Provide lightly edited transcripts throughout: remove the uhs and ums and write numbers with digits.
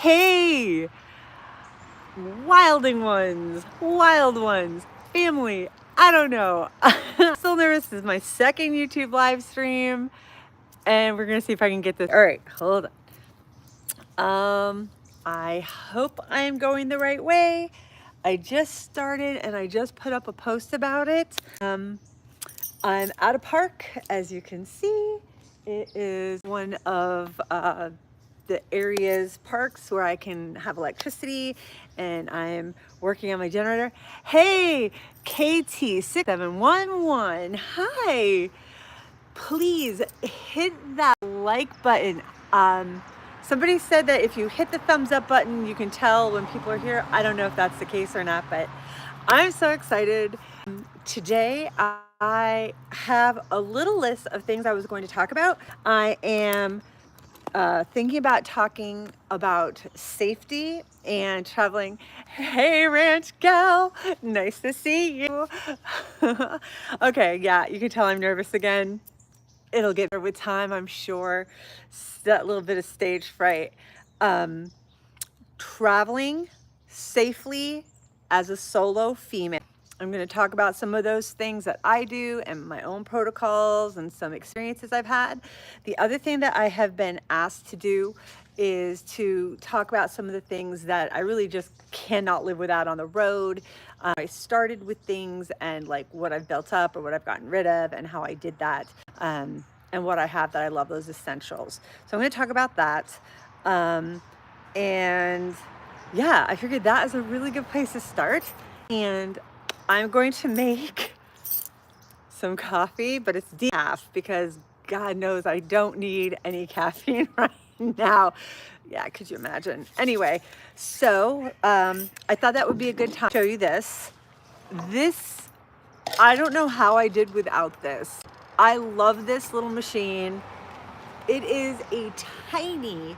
Hey, wilding ones, wild ones, family, I don't know. Still nervous. This is my second YouTube live stream, and we're gonna see if I can get this. All right, hold on. I hope I'm going the right way. I just started and I just put up a post about it. I'm at a park, as you can see. It is one of the area's parks where I can have electricity, and I'm working on my generator. Hey, KT6711, hi. Please hit that like button. Somebody said that if you hit the thumbs up button, you can tell when people are here. I don't know if that's the case or not, but I'm so excited. Today, I have a little list of things I was going to talk about. I am thinking about talking about safety and traveling. Hey, Ranch Gal, nice to see you. Okay, yeah, you can tell I'm nervous again. It'll get better with time, I'm sure. That little bit of stage fright. Traveling safely as a solo female. I'm going to talk about some of those things that I do and my own protocols and some experiences I've had. The other thing that I have been asked to do is to talk about some of the things that I really just cannot live without on the road. I started with things and like what I've built up or what I've gotten rid of and how I did that, and what I have that I love, those essentials. So I'm going to talk about that. And yeah, I figured that is a really good place to start. And I'm going to make some coffee, but it's decaf because God knows I don't need any caffeine right now. Yeah, could you imagine? Anyway, so I thought that would be a good time to show you this. This, I don't know how I did without this. I love this little machine. It is a tiny,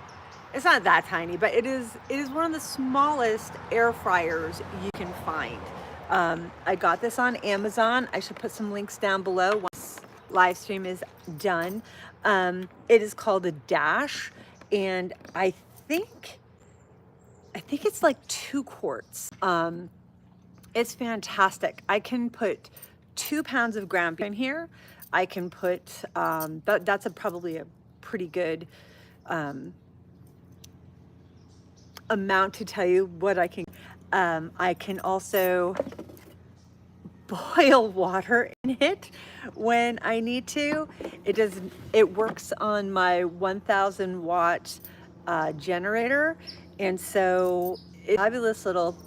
it's not that tiny, but it is one of the smallest air fryers you can find. I got this on Amazon. I should put some links down below once live stream is done. It is called a Dash, and I think it's like 2 quarts. It's fantastic. I can put 2 pounds of ground beef in here. I can put that's probably a pretty good amount to tell you what I can. I can also boil water in it when I need to. It works on my 1000 watt generator, and so it's a fabulous little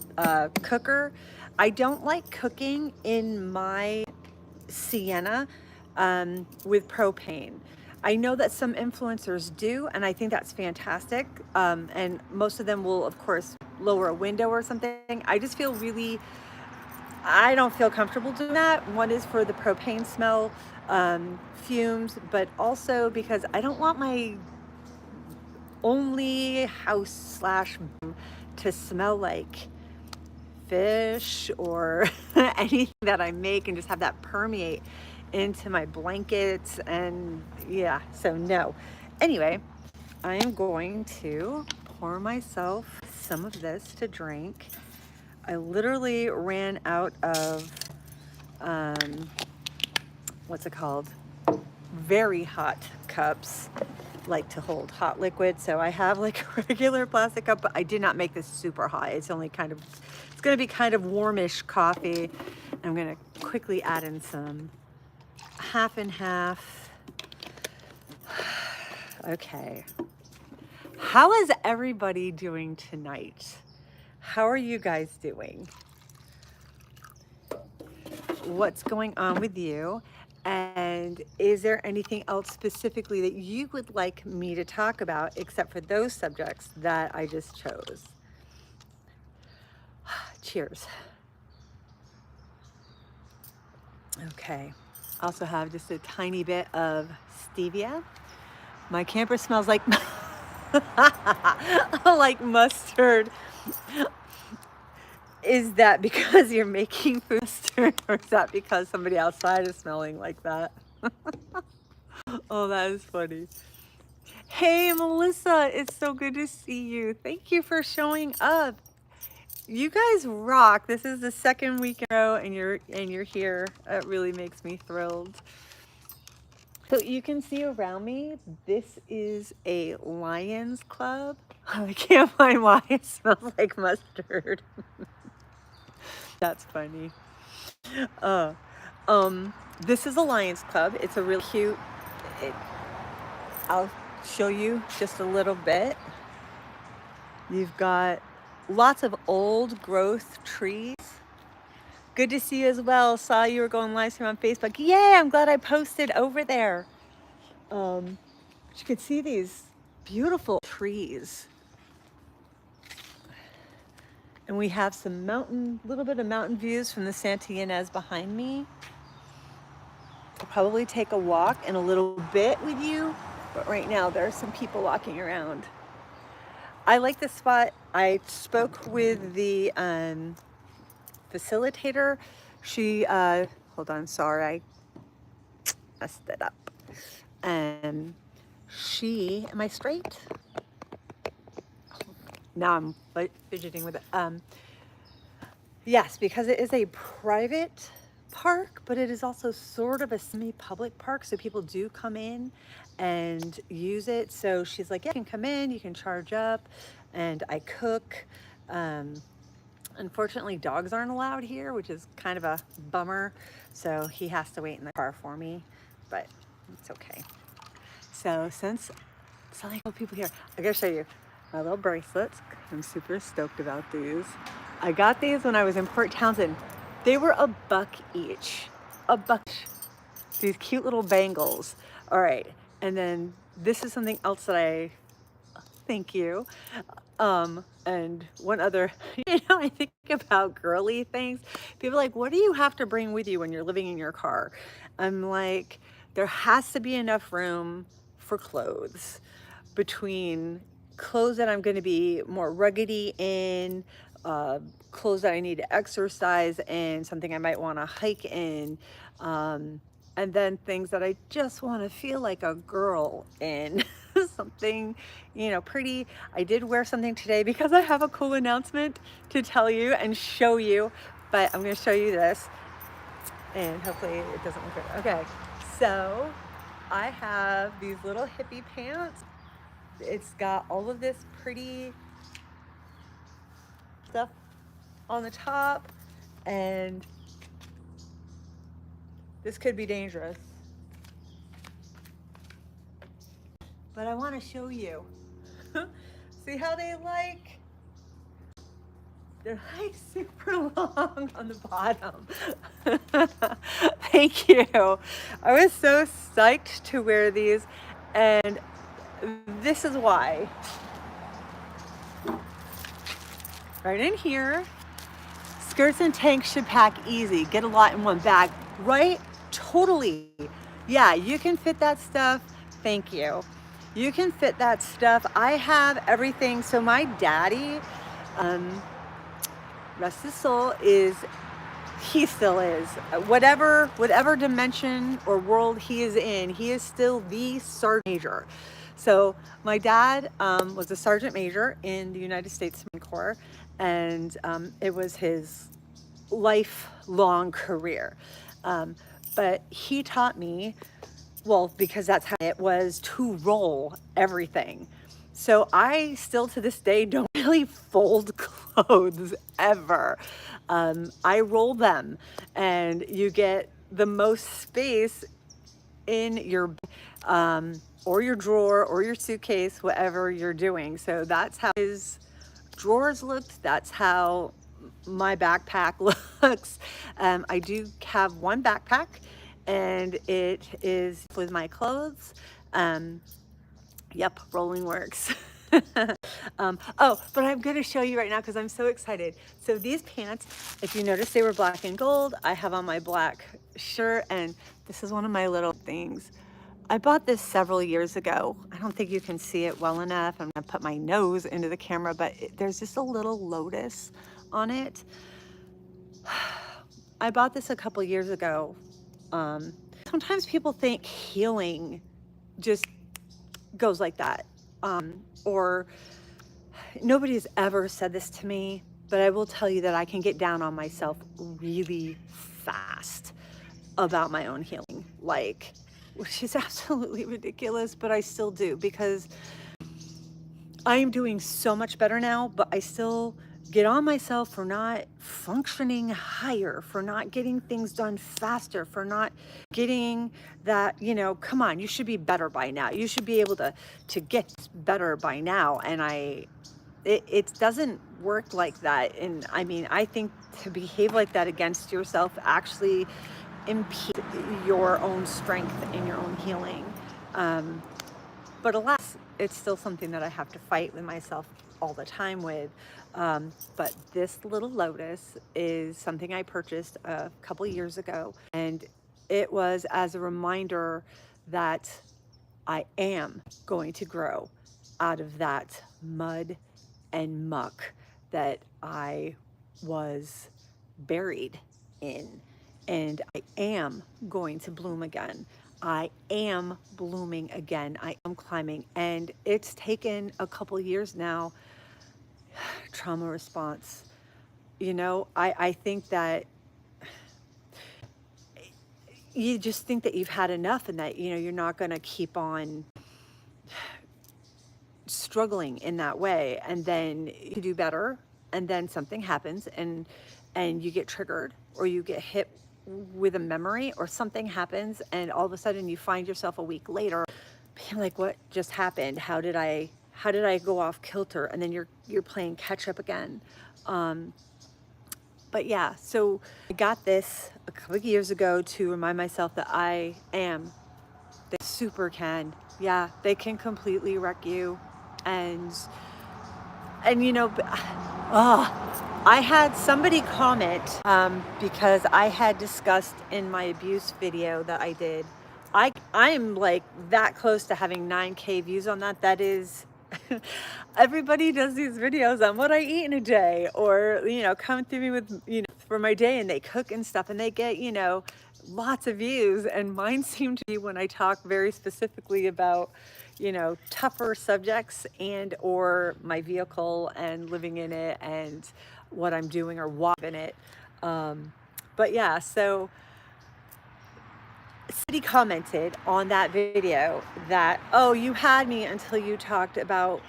cooker. I don't like cooking in my Sienna with propane. I know that some influencers do, and I think that's fantastic. And most of them will, of course, lower a window or something. I don't feel comfortable doing that. One is for the propane smell, fumes, but also because I don't want my only house / to smell like fish or anything that I make and just have that permeate into my blankets. And yeah, so no. Anyway, I am going to pour myself some of this to drink. I literally ran out of what's it called? Very hot cups, like to hold hot liquid. So I have like a regular plastic cup, but I did not make this super hot. It's only it's gonna be kind of warmish coffee. I'm gonna quickly add in some half and half. Okay. How is everybody doing tonight? How are you guys doing? What's going on with you? And is there anything else specifically that you would like me to talk about except for those subjects that I just chose? Cheers. Okay. Also have just a tiny bit of stevia. My camper smells like like mustard. Is that because you're making food mustard, or is that because somebody outside is smelling like that? Oh, that is funny. Hey, Melissa, it's so good to see you. Thank you for showing up. You guys rock. This is the second week in a row and you're here. It really makes me thrilled. So you can see around me, this is a Lions Club. I can't find why it smells like mustard. That's funny. Uh, this is a Lions Club. It's a really cute, it, I'll show you just a little bit. You've got lots of old growth trees. Good to see you as well. Saw you were going live stream on Facebook. Yay, I'm glad I posted over there. You could see these beautiful trees. And we have some little bit of mountain views from the Santa Ynez behind me. I'll probably take a walk in a little bit with you, but right now there are some people walking around. I like this spot. I spoke with the facilitator. She, hold on, sorry, I messed it up. Am I straight? Now I'm fidgeting with it. Yes, because it is a private park, but it is also sort of a semi-public park, so people do come in and use it. So she's like, yeah, you can come in, you can charge up, and I cook. Unfortunately, dogs aren't allowed here, which is kind of a bummer. So he has to wait in the car for me, but it's okay. So since it's not like people here, I gotta show you my little bracelets. I'm super stoked about these. I got these when I was in Port Townsend. They were $1 each. $1. These cute little bangles. All right, and then this is something else that thank you. And one other, I think about girly things. People are like, what do you have to bring with you when you're living in your car? I'm like, there has to be enough room for clothes, between clothes that I'm going to be more ruggedy in, clothes that I need to exercise in, something I might want to hike in, and then things that I just want to feel like a girl in. Something, pretty. I did wear something today because I have a cool announcement to tell you and show you, but I'm going to show you this and hopefully it doesn't look good. Okay, so I have these little hippie pants. It's got all of this pretty stuff on the top, and this could be dangerous, but I want to show you. See how they're super long on the bottom. Thank you. I was so psyched to wear these, and this is why. Right in here, skirts and tanks should pack easy. Get a lot in one bag, right? Totally. Yeah, you can fit that stuff. Thank you. You can fit that stuff. I have everything. So my daddy, rest his soul, he still is. Whatever dimension or world he is in, he is still the sergeant major. So my dad was a sergeant major in the United States Marine Corps, and it was his lifelong career. But he taught me, well, because that's how it was, to roll everything. So I still to this day don't really fold clothes ever. I roll them, and you get the most space in your or your drawer or your suitcase, whatever you're doing. So that's how his drawers looked. That's how my backpack looks. I do have one backpack, and it is with my clothes. Yep, rolling works. Oh, but I'm going to show you right now because I'm so excited. So these pants, if you notice, they were black and gold. I have on my black shirt, and this is one of my little things. I bought this several years ago. I don't think you can see it well enough. I'm going to put my nose into the camera, but there's just a little lotus on it. I bought this a couple years ago. Sometimes people think healing just goes like that. Or nobody's ever said this to me, but I will tell you that I can get down on myself really fast about my own healing, like, which is absolutely ridiculous, but I still do because I am doing so much better now, but I still get on myself for not functioning higher, for not getting things done faster, for not getting that, come on, you should be better by now. You should be able to get better by now. And it doesn't work like that. And I mean, I think to behave like that against yourself actually impedes your own strength and your own healing. But alas, it's still something that I have to fight with myself all the time with. But this little lotus is something I purchased a couple years ago, and it was as a reminder that I am going to grow out of that mud and muck that I was buried in. And I am going to bloom again. I am blooming again. I am climbing. And it's taken a couple years now. Trauma response. I think that you just think that you've had enough and that, you're not going to keep on struggling in that way, and then you do better, and then something happens, and you get triggered, or you get hit with a memory, or something happens, and all of a sudden you find yourself a week later being like, what just happened? How did I go off kilter? And then you're playing catch up again. But yeah, so I got this a couple of years ago to remind myself that I am. They super can. Yeah, they can completely wreck you. And I had somebody comment because I had discussed in my abuse video that I did. I'm like that close to having 9K views on that. That is, everybody does these videos on what I eat in a day, or come through me with for my day, and they cook and stuff, and they get lots of views. And mine seem to be when I talk very specifically about tougher subjects, and or my vehicle and living in it and what I'm doing or why in it. But yeah, so somebody commented on that video that, oh, you had me until you talked about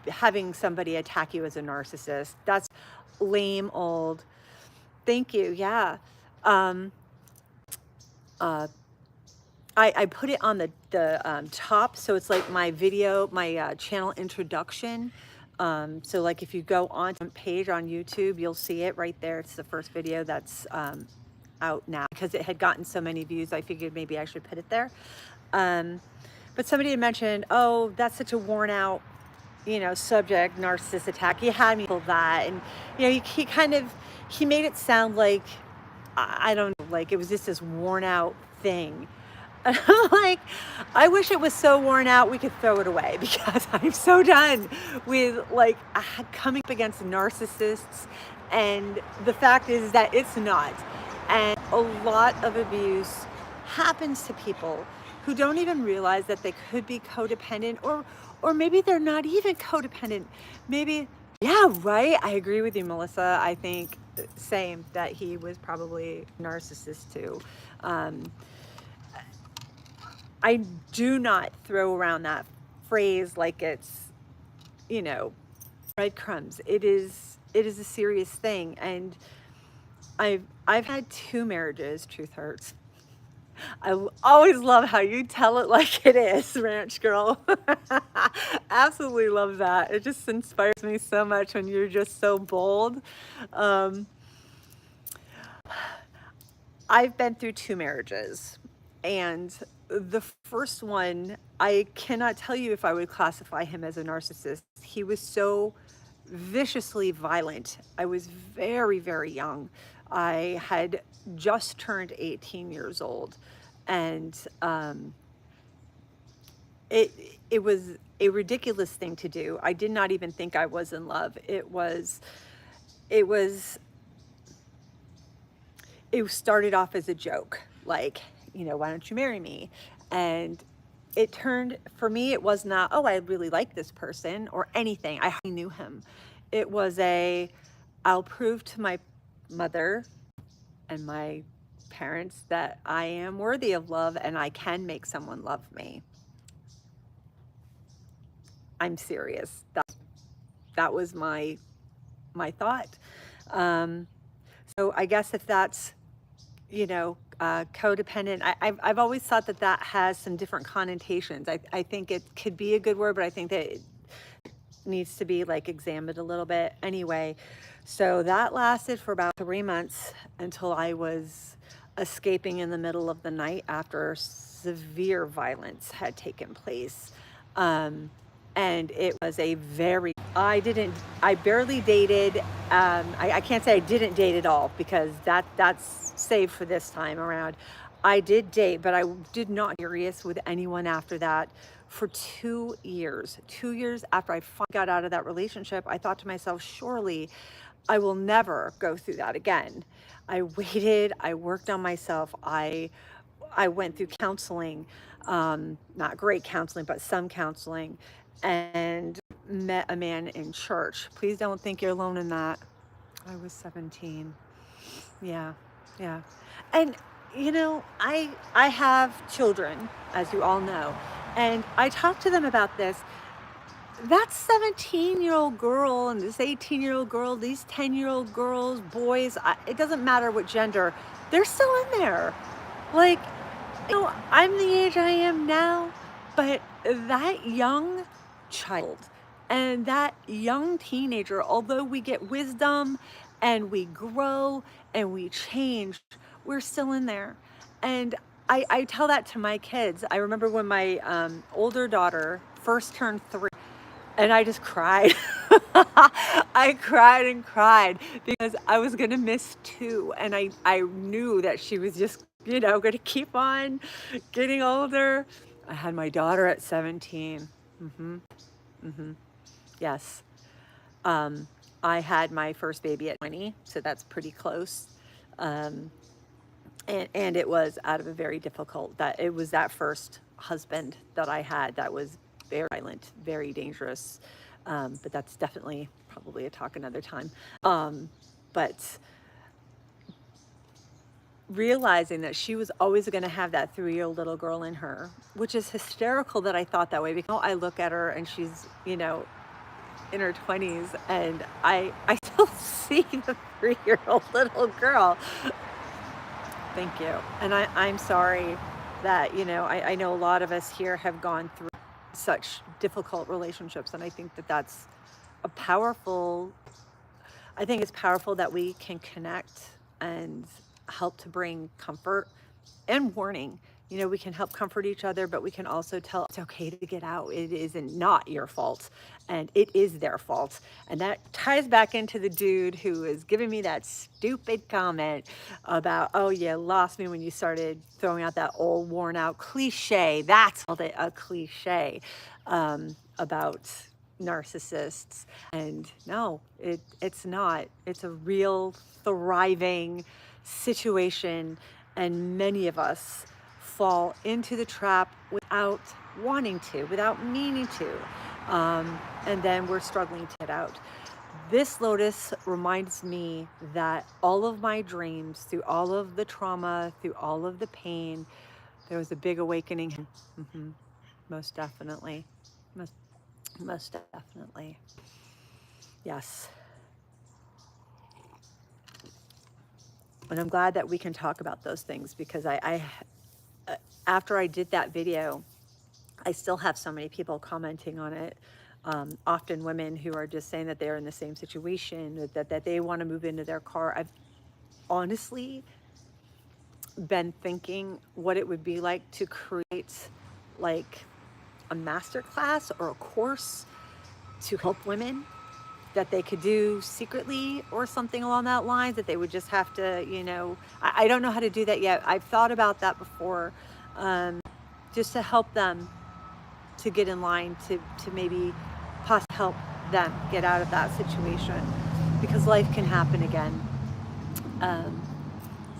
having somebody attack you as a narcissist. That's lame old. Thank you. Yeah. I put it on the top, so it's like my video, my channel introduction. So like if you go on the page on YouTube, you'll see it right there. It's the first video that's out now, because it had gotten so many views. I figured maybe I should put it there. But somebody had mentioned, oh, that's such a worn out, subject, narcissist attack. He had me feel that, and he made it sound like I don't know, like it was just this worn out thing. And I'm like, I wish it was so worn out we could throw it away, because I'm so done with coming up against narcissists. And the fact is that it's not. And a lot of abuse happens to people who don't even realize that they could be codependent, or maybe they're not even codependent. Maybe, yeah, right. I agree with you, Melissa. I think same, that he was probably a narcissist too. I do not throw around that phrase like it's, breadcrumbs. It is a serious thing. And I've had 2 marriages. Truth hurts. I always love how you tell it like it is, Ranch Girl. Absolutely love that. It just inspires me so much when you're just so bold. I've been through 2 marriages, and the first one, I cannot tell you if I would classify him as a narcissist. He was so viciously violent. I was very, very young. I had just turned 18 years old, and it was a ridiculous thing to do. I did not even think I was in love. It started off as a joke, like, why don't you marry me? And it turned, for me, it was not, oh, I really like this person or anything. I hardly knew him. It was I'll prove to my mother and my parents that I am worthy of love and I can make someone love me. I'm serious. That was my thought. Um, so I guess if that's, codependent, I've always thought that that has some different connotations. I think it could be a good word, but I think that it needs to be like examined a little bit. Anyway, so that lasted for about 3 months until I was escaping in the middle of the night after severe violence had taken place. And it was I barely dated. I can't say I didn't date at all because that's saved for this time around. I did date, but I did not serious with anyone after that for 2 years. 2 years after I finally got out of that relationship, I thought to myself, surely I will never go through that again. I waited, I worked on myself, I went through counseling, not great counseling, but some counseling, and met a man in church. Please don't think you're alone in that. I was 17. Yeah, yeah. And I have children, as you all know, and I talk to them about this. That 17-year-old girl and this 18-year-old girl, these 10-year-old girls, boys, it doesn't matter what gender, they're still in there. Like, I'm the age I am now, but that young child and that young teenager, although we get wisdom and we grow and we change, we're still in there. And I tell that to my kids. I remember when my older daughter first turned 3, and I just cried. I cried and cried because I was going to miss 2. And I knew that she was just, going to keep on getting older. I had my daughter at 17. Yes. I had my first baby at 20, so that's pretty close. And it was out of a very difficult, it was that first husband that I had that was very violent, very dangerous. But that's definitely probably a talk another time. But realizing that she was always going to have that 3-year-old little girl in her, which is hysterical that I thought that way, because I look at her and she's, in her 20s, and I still see the 3-year-old little girl. Thank you. And I'm sorry that, I know a lot of us here have gone through such difficult relationships, and I think that that's I think it's powerful that we can connect and help to bring comfort and warning. We can help comfort each other, but we can also tell it's okay to get out. It isn't not your fault, and it is their fault. And that ties back into the dude who was giving me that stupid comment about, oh, you lost me when you started throwing out that old worn out cliche. That's called it, a cliche, about narcissists. And no, it's not. It's a real thriving situation, and many of us fall into the trap without wanting to, without meaning to, and then we're struggling to get out. This lotus reminds me that all of my dreams, through all of the trauma, through all of the pain, there was a big awakening. Most definitely. Most definitely. Yes. And I'm glad that we can talk about those things, because after I did that video, I still have so many people commenting on it. Often women who are just saying that they're in the same situation, that they want to move into their car. I've honestly been thinking what it would be like to create like a masterclass or a course to help women that they could do secretly or something along that lines, that they would just have to, I don't know how to do that yet. I've thought about that before, just to help them to get in line to maybe possibly help them get out of that situation, because life can happen again.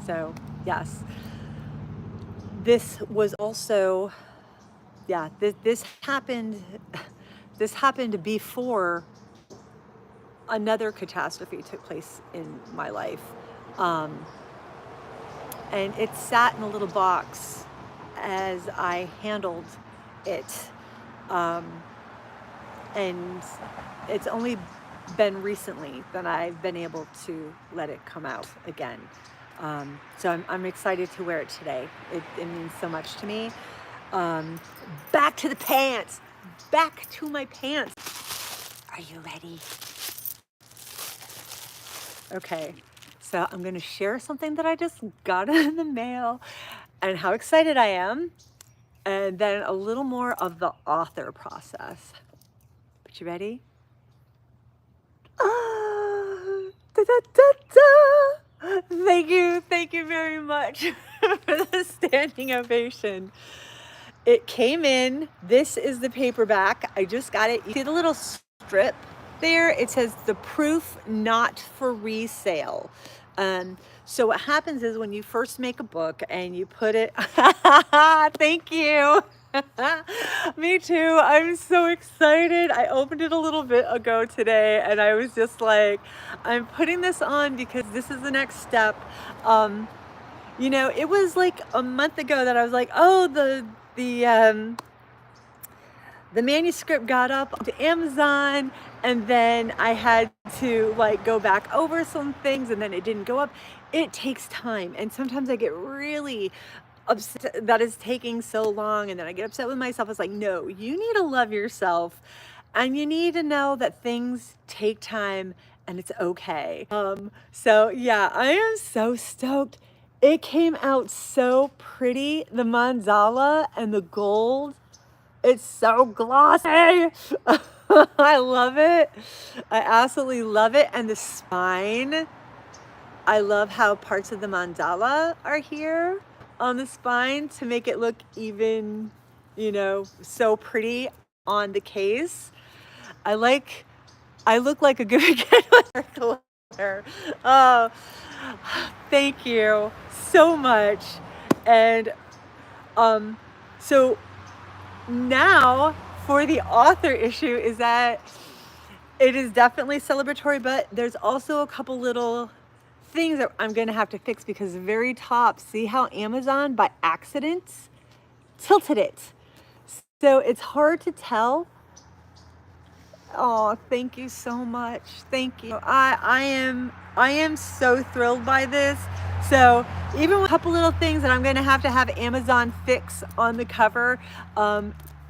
So yes, this was also yeah, this happened, this happened before another catastrophe took place in my life. Um, and it sat in a little box as I handled it. Um, and it's only been recently that I've been able to let it come out again. So I'm excited to wear it today. It means so much to me. Um, back to the pants. Back to my pants. Are you ready? Okay, so I'm gonna share something that I just got in the mail and how excited I am, and then a little more of the author process. But you ready? Ah, da, da, da, da. Thank you very much for the standing ovation. It came in. This is the paperback. I just got it. You see the little strip there? It says the proof not for resale. So what happens is when you first make a book and you put it, thank you. Me too. I'm so excited. I opened it a little bit ago today and I was just like, I'm putting this on because this is the next step. You know, it was like a month ago that I was like, oh, the manuscript got up to Amazon, and then I had to like go back over some things, and then it didn't go up. It takes time, and sometimes I get really upset that it's taking so long, and then I get upset with myself. It's like, no, you need to love yourself, and you need to know that things take time, and it's okay. So yeah, I am so stoked. It came out so pretty. The mandala and the gold, it's so glossy. I love it. I absolutely love it. And the spine, I love how parts of the mandala are here on the spine to make it look even, you know, so pretty on the case. I look like a good kid with her glitter. Oh, thank you so much. And so now for the author issue is that it is definitely celebratory, but there's also a couple little things that I'm gonna have to fix because the very top, see how Amazon by accident tilted it. So it's hard to tell. Oh, thank you so much. Thank you. I am so thrilled by this. So even with a couple little things that I'm going to have Amazon fix on the cover,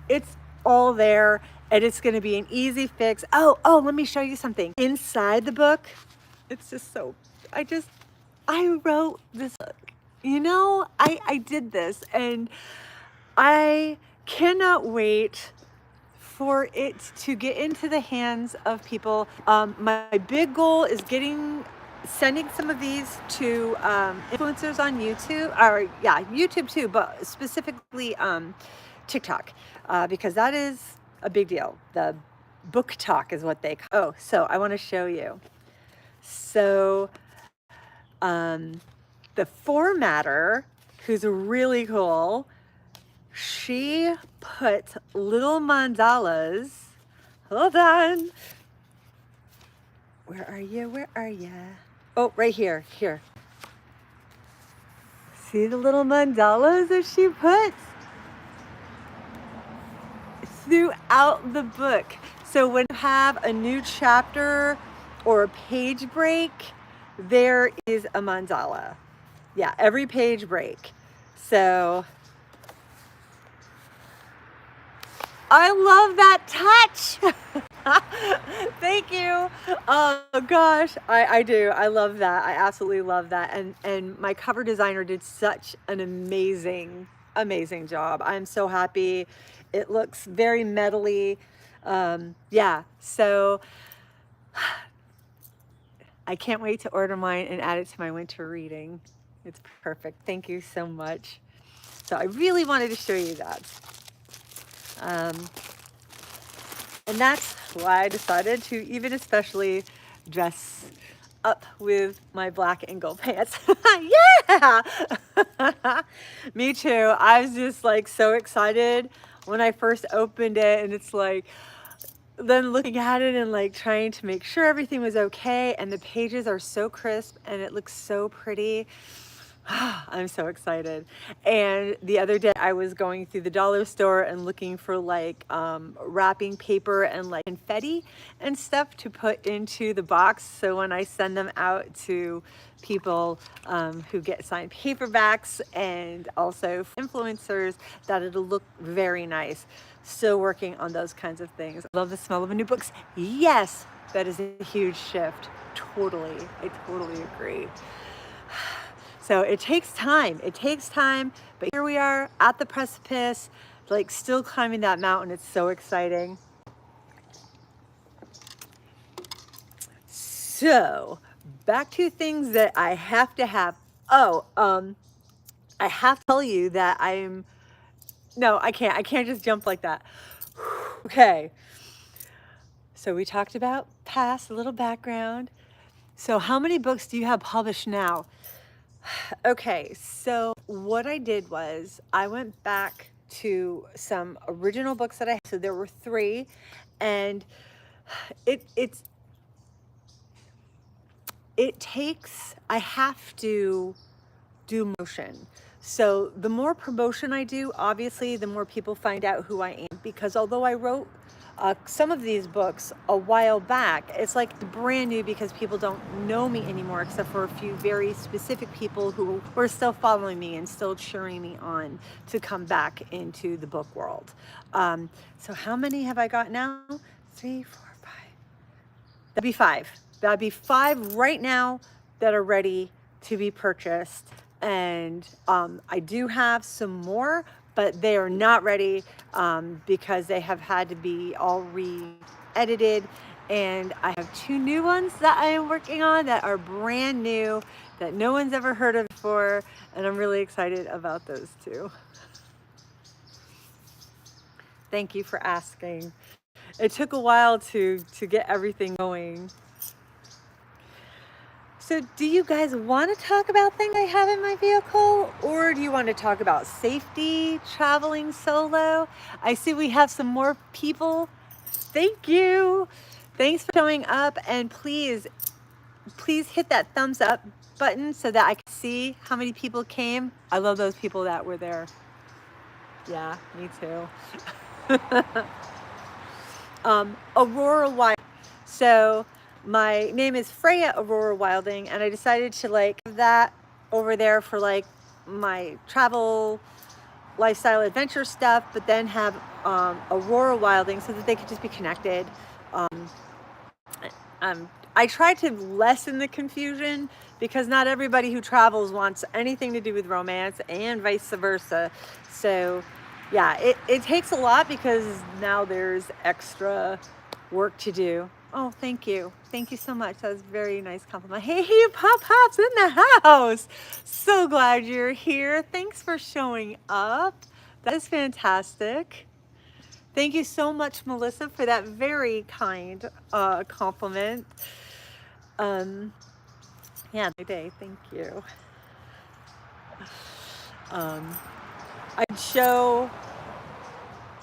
it's all there and it's going to be an easy fix. Oh, let me show you something. Inside the book, it's just so, I wrote this book. You know, I did this and I cannot wait for it to get into the hands of people. My big goal is sending some of these to influencers on YouTube, or yeah, YouTube too, but specifically TikTok, because that is a big deal. The book talk is what they call. Oh, so I want to show you. So the formatter, who's really cool, she put little mandalas. Hold on. Where are you? Where are you? Oh, right here. Here. See the little mandalas that she puts throughout the book. So when you have a new chapter or a page break, there is a mandala. Yeah, every page break. So I love that touch. Thank you. Oh gosh, I do. I love that. I absolutely love that. And my cover designer did such an amazing job. I'm so happy. It looks very metally. Yeah, so I can't wait to order mine and add it to my winter reading. It's perfect. Thank you so much. So I really wanted to show you that. And that's why I decided to even especially dress up with my black and gold pants. Yeah! Me too. I was just like so excited when I first opened it, and it's like, then looking at it and like trying to make sure everything was okay, and the pages are so crisp and it looks so pretty. I'm so excited. And the other day I was going through the dollar store and looking for like wrapping paper and like confetti and stuff to put into the box. So when I send them out to people who get signed paperbacks and also influencers, that it'll look very nice. Still working on those kinds of things. Love the smell of a new books. Yes, that is a huge shift. Totally. I totally agree. So it takes time, but here we are at the precipice, like still climbing that mountain. It's so exciting. So back to things that I have to have. Oh, I have to tell you that no, I can't just jump like that. Okay. So we talked about past, a little background. So how many books do you have published now? Okay, so what I did was I went back to some original books that I had. So there were 3, and it takes, I have to do motion. So the more promotion I do, obviously, the more people find out who I am, because although I wrote some of these books a while back, it's like brand new because people don't know me anymore, except for a few very specific people who were still following me and still cheering me on to come back into the book world. So how many have I got now? 3, 4, 5. That'd be 5. That'd be 5 right now that are ready to be purchased. And I do have some more, but they are not ready because they have had to be all re-edited. And I have 2 new ones that I am working on that are brand new, that no one's ever heard of before. And I'm really excited about those 2. Thank you for asking. It took a while to get everything going. So do you guys want to talk about things I have in my vehicle, or do you want to talk about safety, traveling solo? I see we have some more people. Thank you. Thanks for showing up, and please hit that thumbs up button so that I can see how many people came. I love those people that were there. Yeah, me too. Aurora Wild. So my name is Freya Aurora Wilding, and I decided to like have that over there for like my travel, lifestyle, adventure stuff, but then have Aurora Wilding so that they could just be connected. I try to lessen the confusion because not everybody who travels wants anything to do with romance, and vice versa. So yeah, it takes a lot because now there's extra work to do. Oh, thank you. Thank you so much. That was a very nice compliment. Hey, Pop-Pop's in the house. So glad you're here. Thanks for showing up. That is fantastic. Thank you so much, Melissa, for that very kind compliment. Yeah, day. Thank you. I'd show,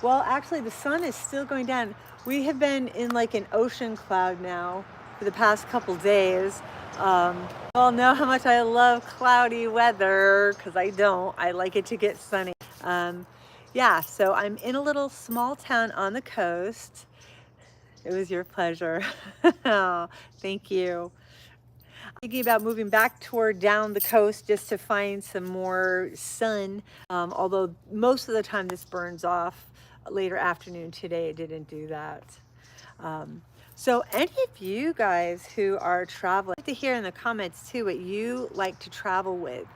well, actually the sun is still going down. We have been in like an ocean cloud now for the past couple days. You all know how much I love cloudy weather, because I don't. I like it to get sunny. Yeah, so I'm in a little small town on the coast. It was your pleasure. Oh, thank you. Thinking about moving back toward down the coast just to find some more sun. Although most of the time this burns off later afternoon. Today it didn't do that. So any of you guys who are traveling, I'd like to hear in the comments too what you like to travel with.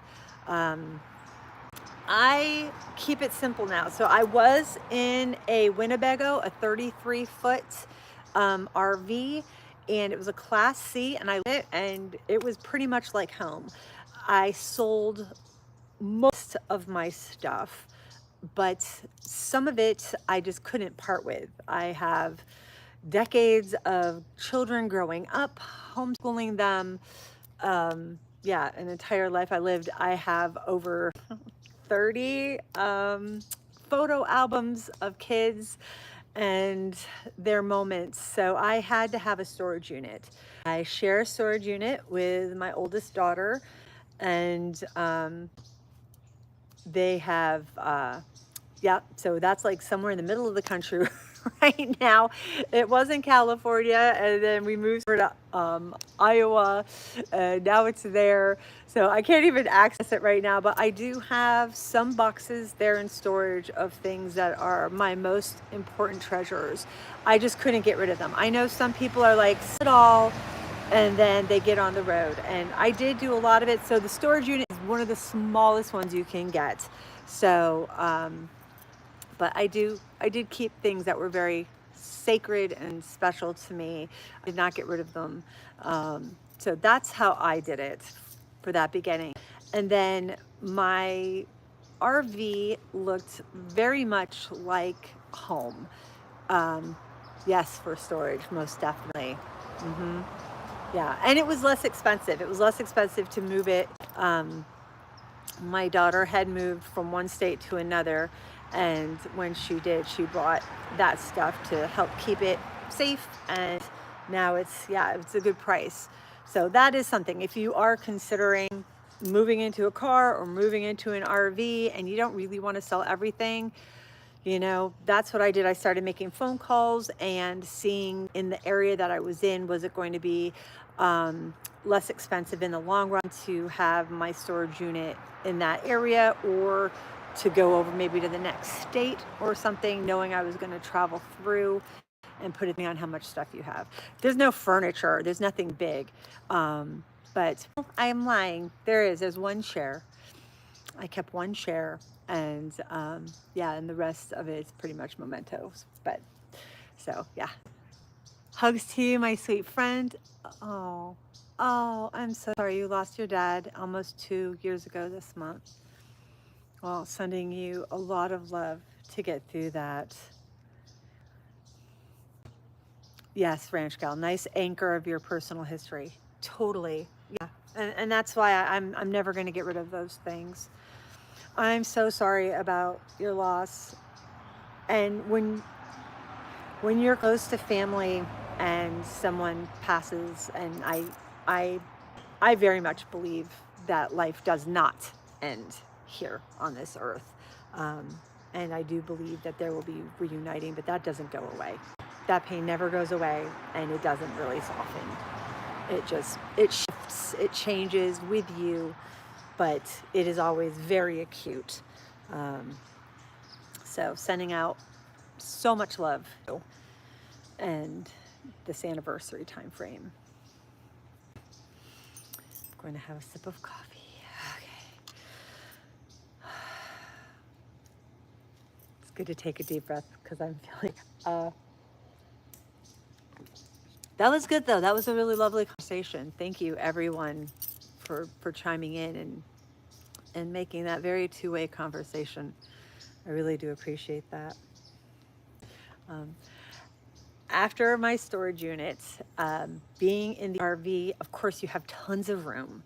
I keep it simple now. So I was in a Winnebago, a 33-foot RV, and it was a Class C, and it was pretty much like home. I sold most of my stuff, but some of it I just couldn't part with. I have decades of children growing up, homeschooling them. Yeah, an entire life I lived. I have over 30 photo albums of kids and their moments. So I had to have a storage unit. I share a storage unit with my oldest daughter, and they have, yeah, so that's like somewhere in the middle of the country right now. It was in California, and then we moved to Iowa, and now it's there. So I can't even access it right now, but I do have some boxes there in storage of things that are my most important treasures. I just couldn't get rid of them. I know some people are like, "Sell it all," and then they get on the road. And I did do a lot of it. So the storage unit is one of the smallest ones you can get. So, but I did keep things that were very sacred and special to me. I did not get rid of them. So that's how I did it for that beginning. And then my RV looked very much like home. Yes, for storage, most definitely. hmm Yeah, and it was less expensive. It was less expensive to move it. My daughter had moved from one state to another, and when she did, she bought that stuff to help keep it safe, and now it's, yeah, it's a good price. So that is something. If you are considering moving into a car or moving into an RV and you don't really want to sell everything, you know, that's what I did. I started making phone calls and seeing in the area that I was in, was it going to be less expensive in the long run to have my storage unit in that area, or to go over maybe to the next state or something, knowing I was going to travel through, and put it on how much stuff you have. There's no furniture, there's nothing big. But I am lying. There's one chair. I kept one chair, and yeah, and the rest of it is pretty much mementos. But so yeah, hugs to you, my sweet friend. Oh, oh, I'm so sorry you lost your dad almost 2 years ago this month. Well, sending you a lot of love to get through that. Yes, Ranch Gal, nice anchor of your personal history. Totally, yeah, and that's why I'm never going to get rid of those things. I'm so sorry about your loss. And when you're close to family and someone passes, and I I very much believe that life does not end here on this earth. Um, and I do believe that there will be reuniting, but that doesn't go away. That pain never goes away, and it doesn't really soften. It shifts, it changes with you, but it is always very acute. Um, so sending out so much love, and this anniversary time frame. I'm going to have a sip of coffee. Okay. It's good to take a deep breath, because I'm feeling, that was good though. That was a really lovely conversation. Thank you everyone for chiming in and making that very two-way conversation. I really do appreciate that. Um, After my storage unit, being in the RV, of course, you have tons of room.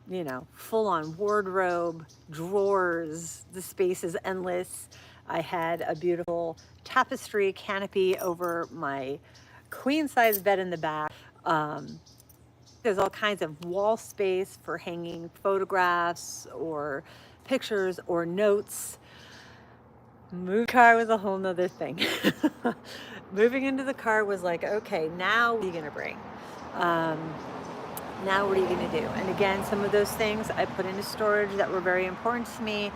You know, full on wardrobe, drawers, the space is endless. I had a beautiful tapestry canopy over my queen size bed in the back. There's all kinds of wall space for hanging photographs or pictures or notes. Move car was a whole nother thing. Moving into the car was like, okay, now what are you gonna bring? Now what are you gonna do? And again, some of those things I put into storage that were very important to me.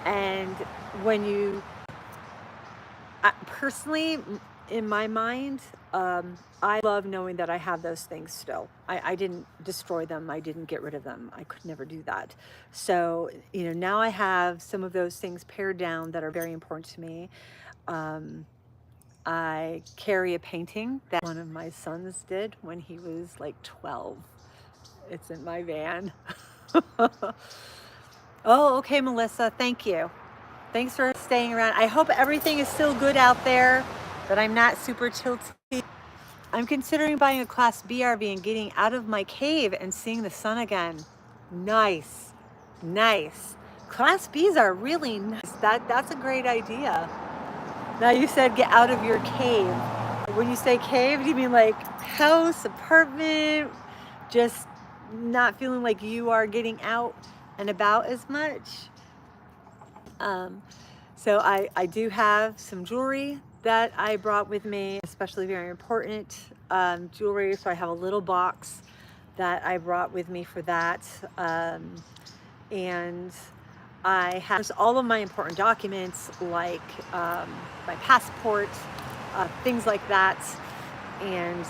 And when you, personally, in my mind, I love knowing that I have those things still. I didn't destroy them. I didn't get rid of them. I could never do that. So, you know, now I have some of those things pared down that are very important to me. I carry a painting that one of my sons did when he was like 12. It's in my van. Oh, okay, Melissa. Thank you. Thanks for staying around. I hope everything is still good out there, that I'm not super tilty. I'm considering buying a Class B RV and getting out of my cave and seeing the sun again. Nice, nice. Class Bs are really nice. That's a great idea. Now you said get out of your cave. When you say cave, do you mean like house, apartment, just not feeling like you are getting out and about as much? Um, so I do have some jewelry that I brought with me, especially very important jewelry. So I have a little box that I brought with me for that. And I have all of my important documents, like my passport, things like that. And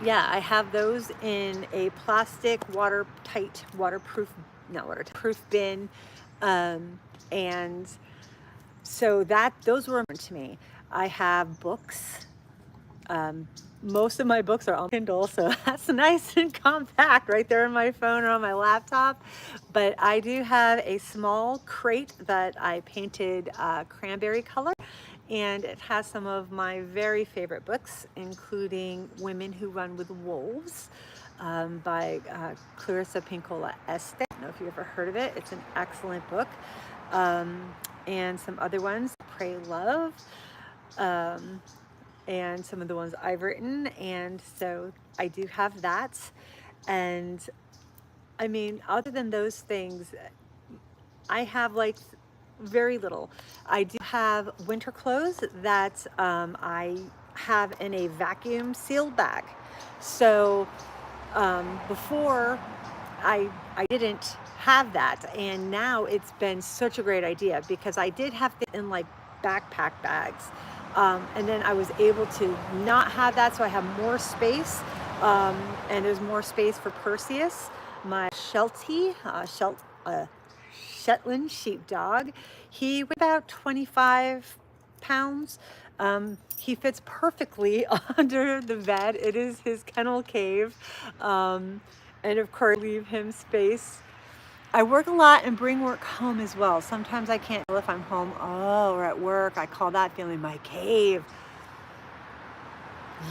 yeah, I have those in a plastic, watertight, waterproof, not watertight, proof bin. And so those were important to me. I have books. Um, most of my books are on Kindle, so that's nice and compact right there on my phone or on my laptop. But I do have a small crate that I painted cranberry color, and it has some of my very favorite books, including Women Who Run with Wolves by Clarissa Pinkola Estes. I don't know if you ever heard of it. It's an excellent book. And some other ones, Pray Love. And some of the ones I've written. And so I do have that. And I mean, other than those things, I have like very little. I do have winter clothes that I have in a vacuum sealed bag. So before I didn't have that, and now it's been such a great idea because I did have it in like backpack bags, and then I was able to not have that, so I have more space, and there's more space for Perseus, my Shetland sheepdog. He weighs about 25 pounds. He fits perfectly under the bed. It is his kennel cave. And of course, leave him space. I work a lot and bring work home as well. Sometimes I can't tell if I'm home or at work. I call that feeling my cave.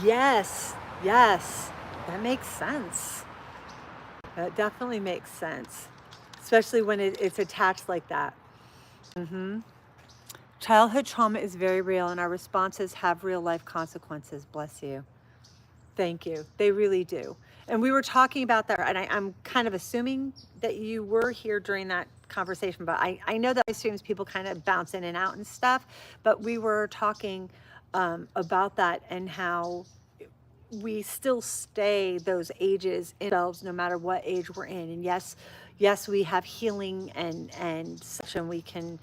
Yes, yes, that makes sense. That definitely makes sense, especially when it's attached like that. Childhood trauma is very real, and our responses have real life consequences. Bless you. Thank you. They really do. And we were talking about that, and I'm kind of assuming that you were here during that conversation, but I know that live streams people kind of bounce in and out and stuff, but we were talking about that and how we still stay those ages in ourselves no matter what age we're in. And yes, we have healing and such, and we can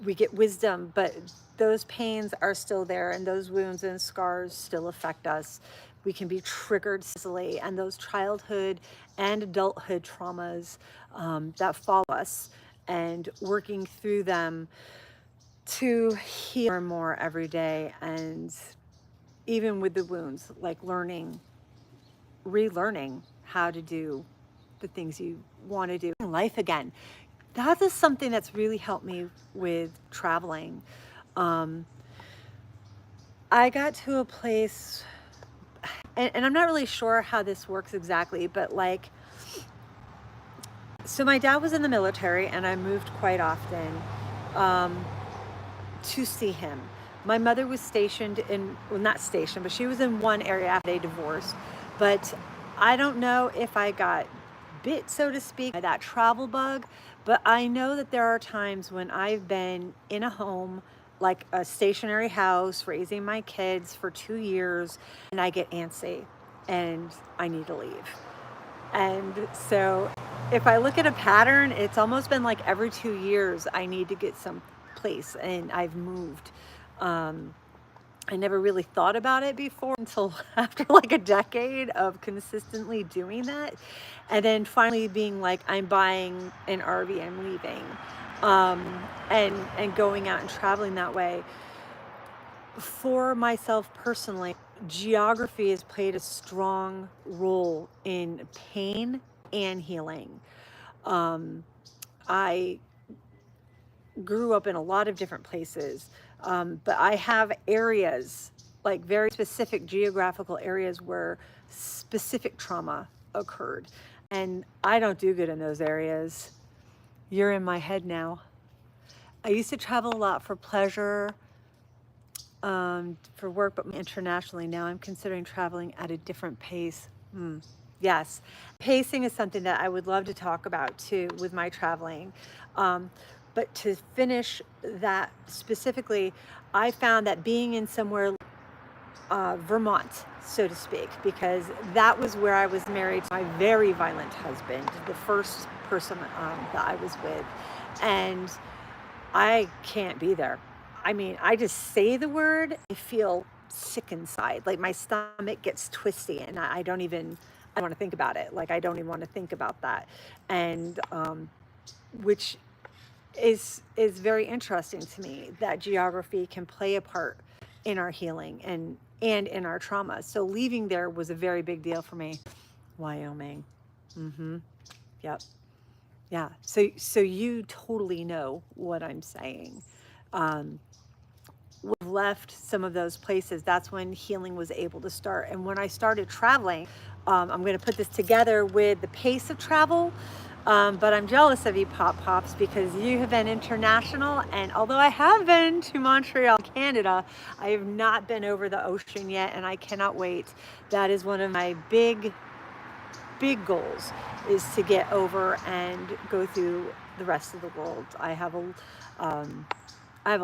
we get wisdom, but those pains are still there, and those wounds and scars still affect us. We can be triggered easily, and those childhood and adulthood traumas that follow us, and working through them to heal more and more every day. And even with the wounds, like relearning how to do the things you want to do in life again. That is something that's really helped me with traveling. I got to a place, and I'm not really sure how this works exactly, but like, so my dad was in the military, and I moved quite often to see him. My mother was stationed in, well, not stationed, but she was in one area after they divorced. But I don't know if I got bit, so to speak, by that travel bug, but I know that there are times when I've been in a home, like a stationary house, raising my kids for 2 years, and I get antsy and I need to leave. And so if I look at a pattern, it's almost been like every 2 years I need to get some place, and I've moved. I never really thought about it before until after like a decade of consistently doing that. And then finally being like, I'm buying an RV, I'm leaving, and going out and traveling that way. For myself personally, geography has played a strong role in pain and healing. I grew up in a lot of different places, but I have areas, like very specific geographical areas where specific trauma occurred. And I don't do good in those areas. You're in my head now. I used to travel a lot for pleasure, for work, but internationally. Now I'm considering traveling at a different pace. Yes, pacing is something that I would love to talk about too with my traveling. Um, but to finish that specifically, I found that being in somewhere, Vermont, so to speak, because that was where I was married to my very violent husband, the first person that I was with. And I can't be there. I mean, I just say the word, I feel sick inside. Like my stomach gets twisty and I don't even, I want to think about it. Like I don't even want to think about that. And which is very interesting to me that geography can play a part in our healing and in our trauma. So leaving there was a very big deal for me. Wyoming. Mm-hmm. Yep. Yeah. So you totally know what I'm saying. Um, we've left some of those places. That's when healing was able to start. And when I started traveling, I'm going to put this together with the pace of travel. But I'm jealous of you, Pop Pops, because you have been international. And although I have been to Montreal, Canada, I have not been over the ocean yet, and I cannot wait. That is one of my big goals, is to get over and go through the rest of the world. I have a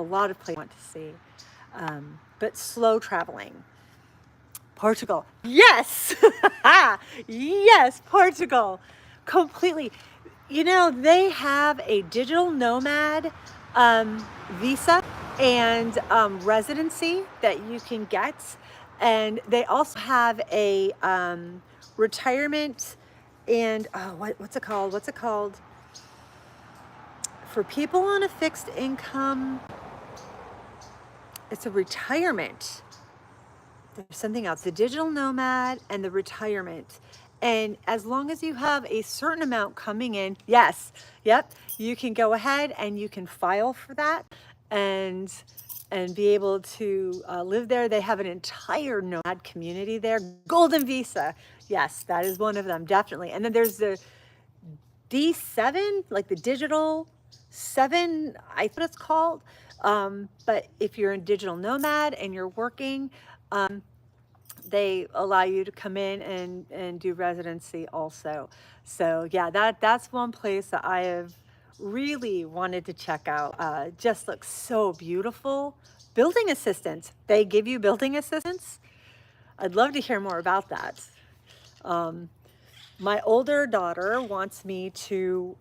lot of places I want to see, but slow traveling. Portugal, yes, yes, Portugal, completely. You know, they have a digital nomad visa and residency that you can get, and they also have a retirement and what's it called? What's it called for people on a fixed income? It's a retirement. There's something else, the digital nomad and the retirement. And as long as you have a certain amount coming in, yes, yep, you can go ahead and you can file for that and be able to live there. They have an entire nomad community there. Golden visa, yes, that is one of them, definitely. And then there's the D7, like the digital 7, I think it's called. But if you're a digital nomad and you're working, they allow you to come in and do residency also. So yeah, that's one place that I have really wanted to check out. Just looks so beautiful. Building assistance. They give you building assistance. I'd love to hear more about that. Um, my older daughter wants me to,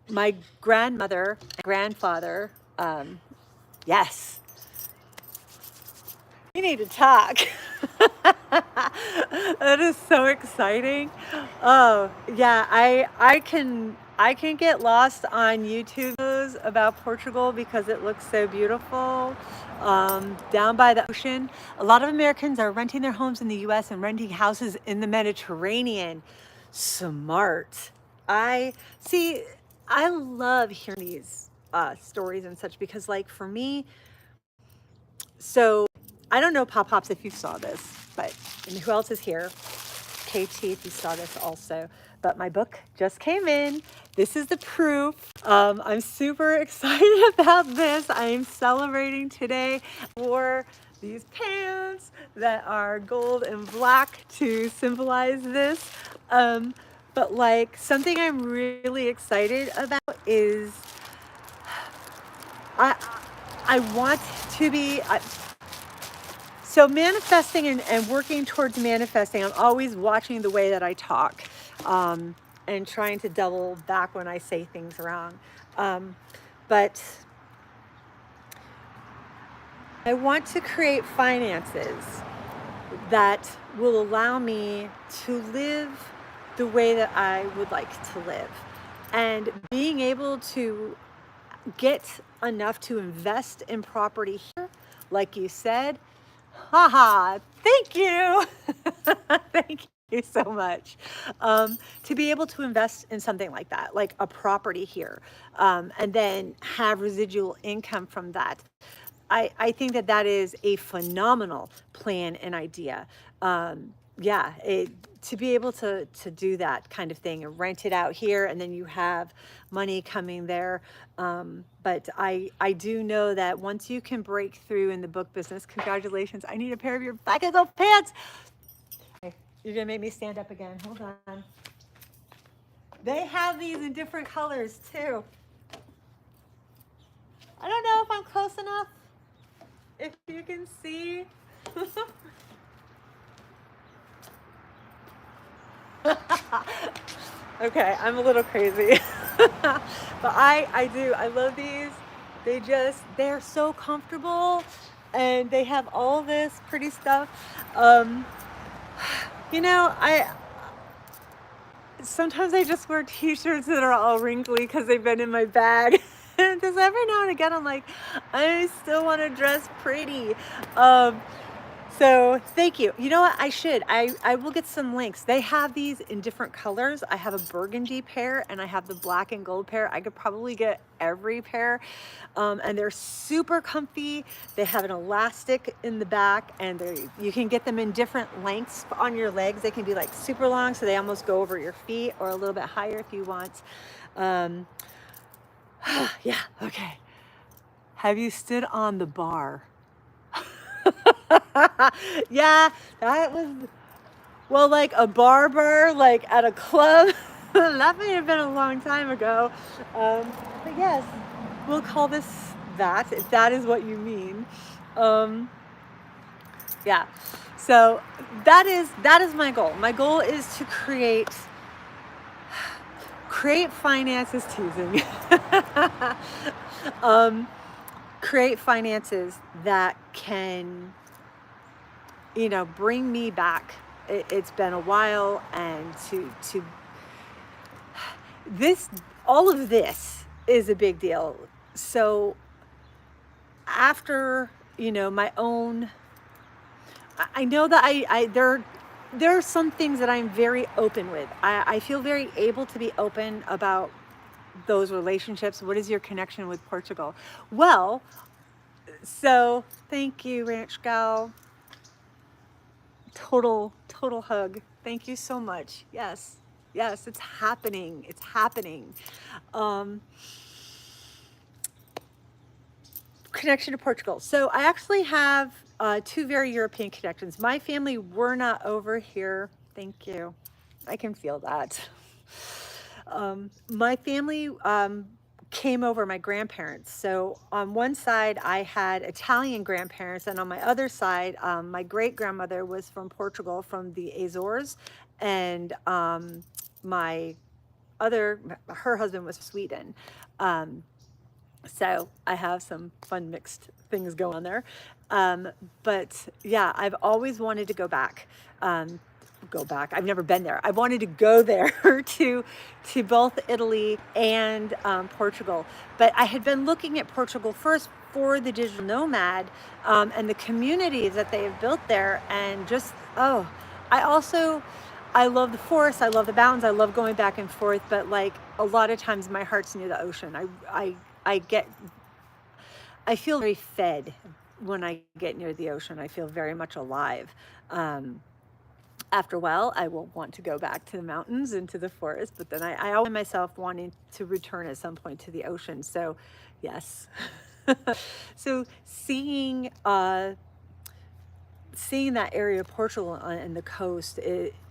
my grandmother, grandfather, yes, we need to talk. That is so exciting. Oh, yeah, I can get lost on YouTube videos about Portugal because it looks so beautiful. Down by the ocean. A lot of Americans are renting their homes in the US and renting houses in the Mediterranean. Smart. I see, I love hearing these stories and such because, like, for me, so I don't know, Pop Pops, if you saw this, but and who else is here? KT, if you saw this also. But my book just came in. This is the proof. I'm super excited about this. I am celebrating today for these pants that are gold and black to symbolize this. But like something I'm really excited about is I I want to be. So manifesting and working towards manifesting, I'm always watching the way that I talk, and trying to double back when I say things wrong. But I want to create finances that will allow me to live the way that I would like to live. And being able to get enough to invest in property here, like you said. Haha, thank you. Thank you so much. To be able to invest in something like that, like a property here, and then have residual income from that. I think that that is a phenomenal plan and idea. yeah, to be able to do that kind of thing and rent it out here, and then you have money coming there. But I do know that once you can break through in the book business, congratulations. I need a pair of your Black and Gold pants. Okay, you're gonna make me stand up again. Hold on. They have these in different colors too. I don't know if I'm close enough. If you can see. Okay, I'm a little crazy. But I love these. They're so comfortable, and they have all this pretty stuff. Um, I sometimes I just wear t-shirts that are all wrinkly because they've been in my bag. Because every now and again I'm like, I still want to dress pretty. Um, So thank you. You know what? I will get some links. They have these in different colors. I have a burgundy pair and I have the black and gold pair. I could probably get every pair. And they're super comfy. They have an elastic in the back, and you can get them in different lengths on your legs. They can be like super long, so they almost go over your feet, or a little bit higher if you want. Um, yeah, okay. Have you stood on the bar? Yeah, that was, well, like a barber, like at a club. That may have been a long time ago. But yes, we'll call this that, if that is what you mean. Um, yeah. So that is my goal. My goal is to create finances, teasing. um, create finances that can, bring me back. It's been a while, and to this, all of this is a big deal. So after, my own, I know that there are some things that I'm very open with. I feel very able to be open about those relationships. What is your connection with Portugal? Well, so thank you, Ranch Gal. Total hug. Thank you so much. Yes, it's happening. It's happening. Um, Connection to Portugal. So I actually have two very European connections. My family were not over here. Thank you. I can feel that. My family came over, my grandparents. So on one side, I had Italian grandparents, and on my other side, my great grandmother was from Portugal, from the Azores, and my her husband was Sweden. Um, so I have some fun mixed things going on there. But yeah, I've always wanted to go back. I've never been there. I wanted to go there to both Italy and Portugal. But I had been looking at Portugal first for the digital nomad, and the communities that they have built there, and just, I love the forest. I love the mountains. I love going back and forth. But like a lot of times, my heart's near the ocean. I get, I feel very fed when I get near the ocean. I feel very much alive. After a while, I will want to go back to the mountains and to the forest, but then I always find myself wanting to return at some point to the ocean. So, yes. So seeing that area of Portugal and the coast,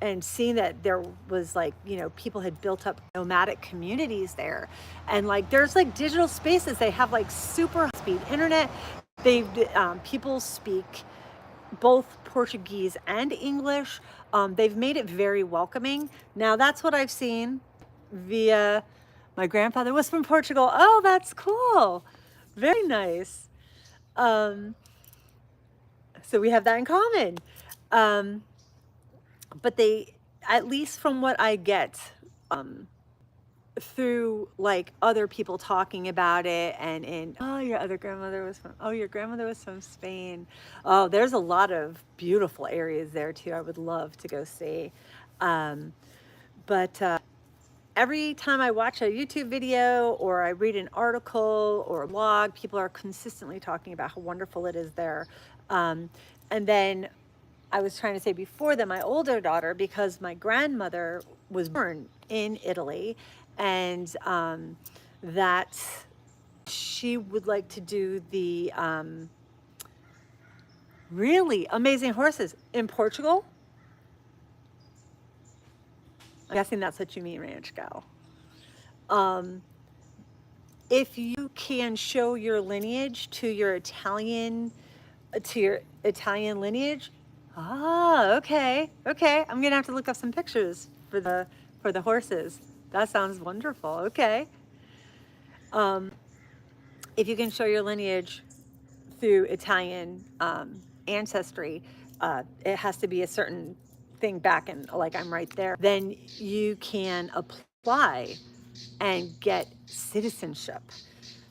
and seeing that there was like, people had built up nomadic communities there, and like there's like digital spaces. They have like super speed internet. People speak both Portuguese and English. They've made it very welcoming. Now that's what I've seen via my grandfather was from Portugal. Oh, that's cool. Very nice. Um, so we have that in common. Um, but they, at least from what I get, um, through like other people talking about it, and your grandmother was from Spain. Oh, there's a lot of beautiful areas there too. I would love to go see. But every time I watch a YouTube video or I read an article or a blog, people are consistently talking about how wonderful it is there. And then I was trying to say before that my older daughter, because my grandmother was born in Italy, and that she would like to do the really amazing horses in Portugal. I'm guessing that's what you mean, Ranch Gal. Um, if you can show your lineage to your Italian lineage. Ah, okay, okay. I'm gonna have to look up some pictures for the horses. That sounds wonderful. Okay. Um, if you can show your lineage through Italian ancestry, it has to be a certain thing back in, like I'm right there. Then you can apply and get citizenship.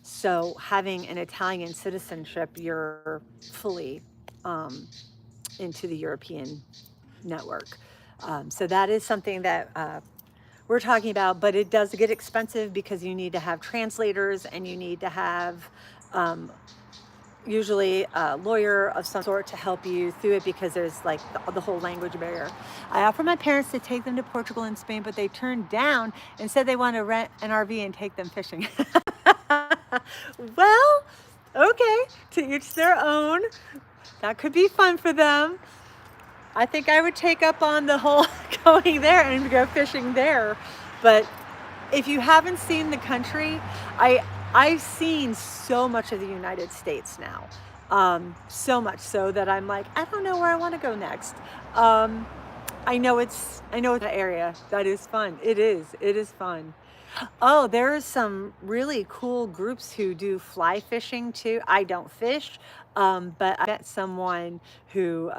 So having an Italian citizenship, you're fully into the European network. So that is something that we're talking about, but it does get expensive because you need to have translators and you need to have usually a lawyer of some sort to help you through it because there's like the whole language barrier. I offered my parents to take them to Portugal and Spain, but they turned down and said they want to rent an RV and take them fishing. Well, okay, to each their own. That could be fun for them. I think I would take up on the whole going there and go fishing there. But if you haven't seen the country, I've seen so much of the United States now. So much so that I'm like, I don't know where I want to go next. I know it's an area that is fun. It is fun. Oh, there are some really cool groups who do fly fishing too. I don't fish, but I met someone who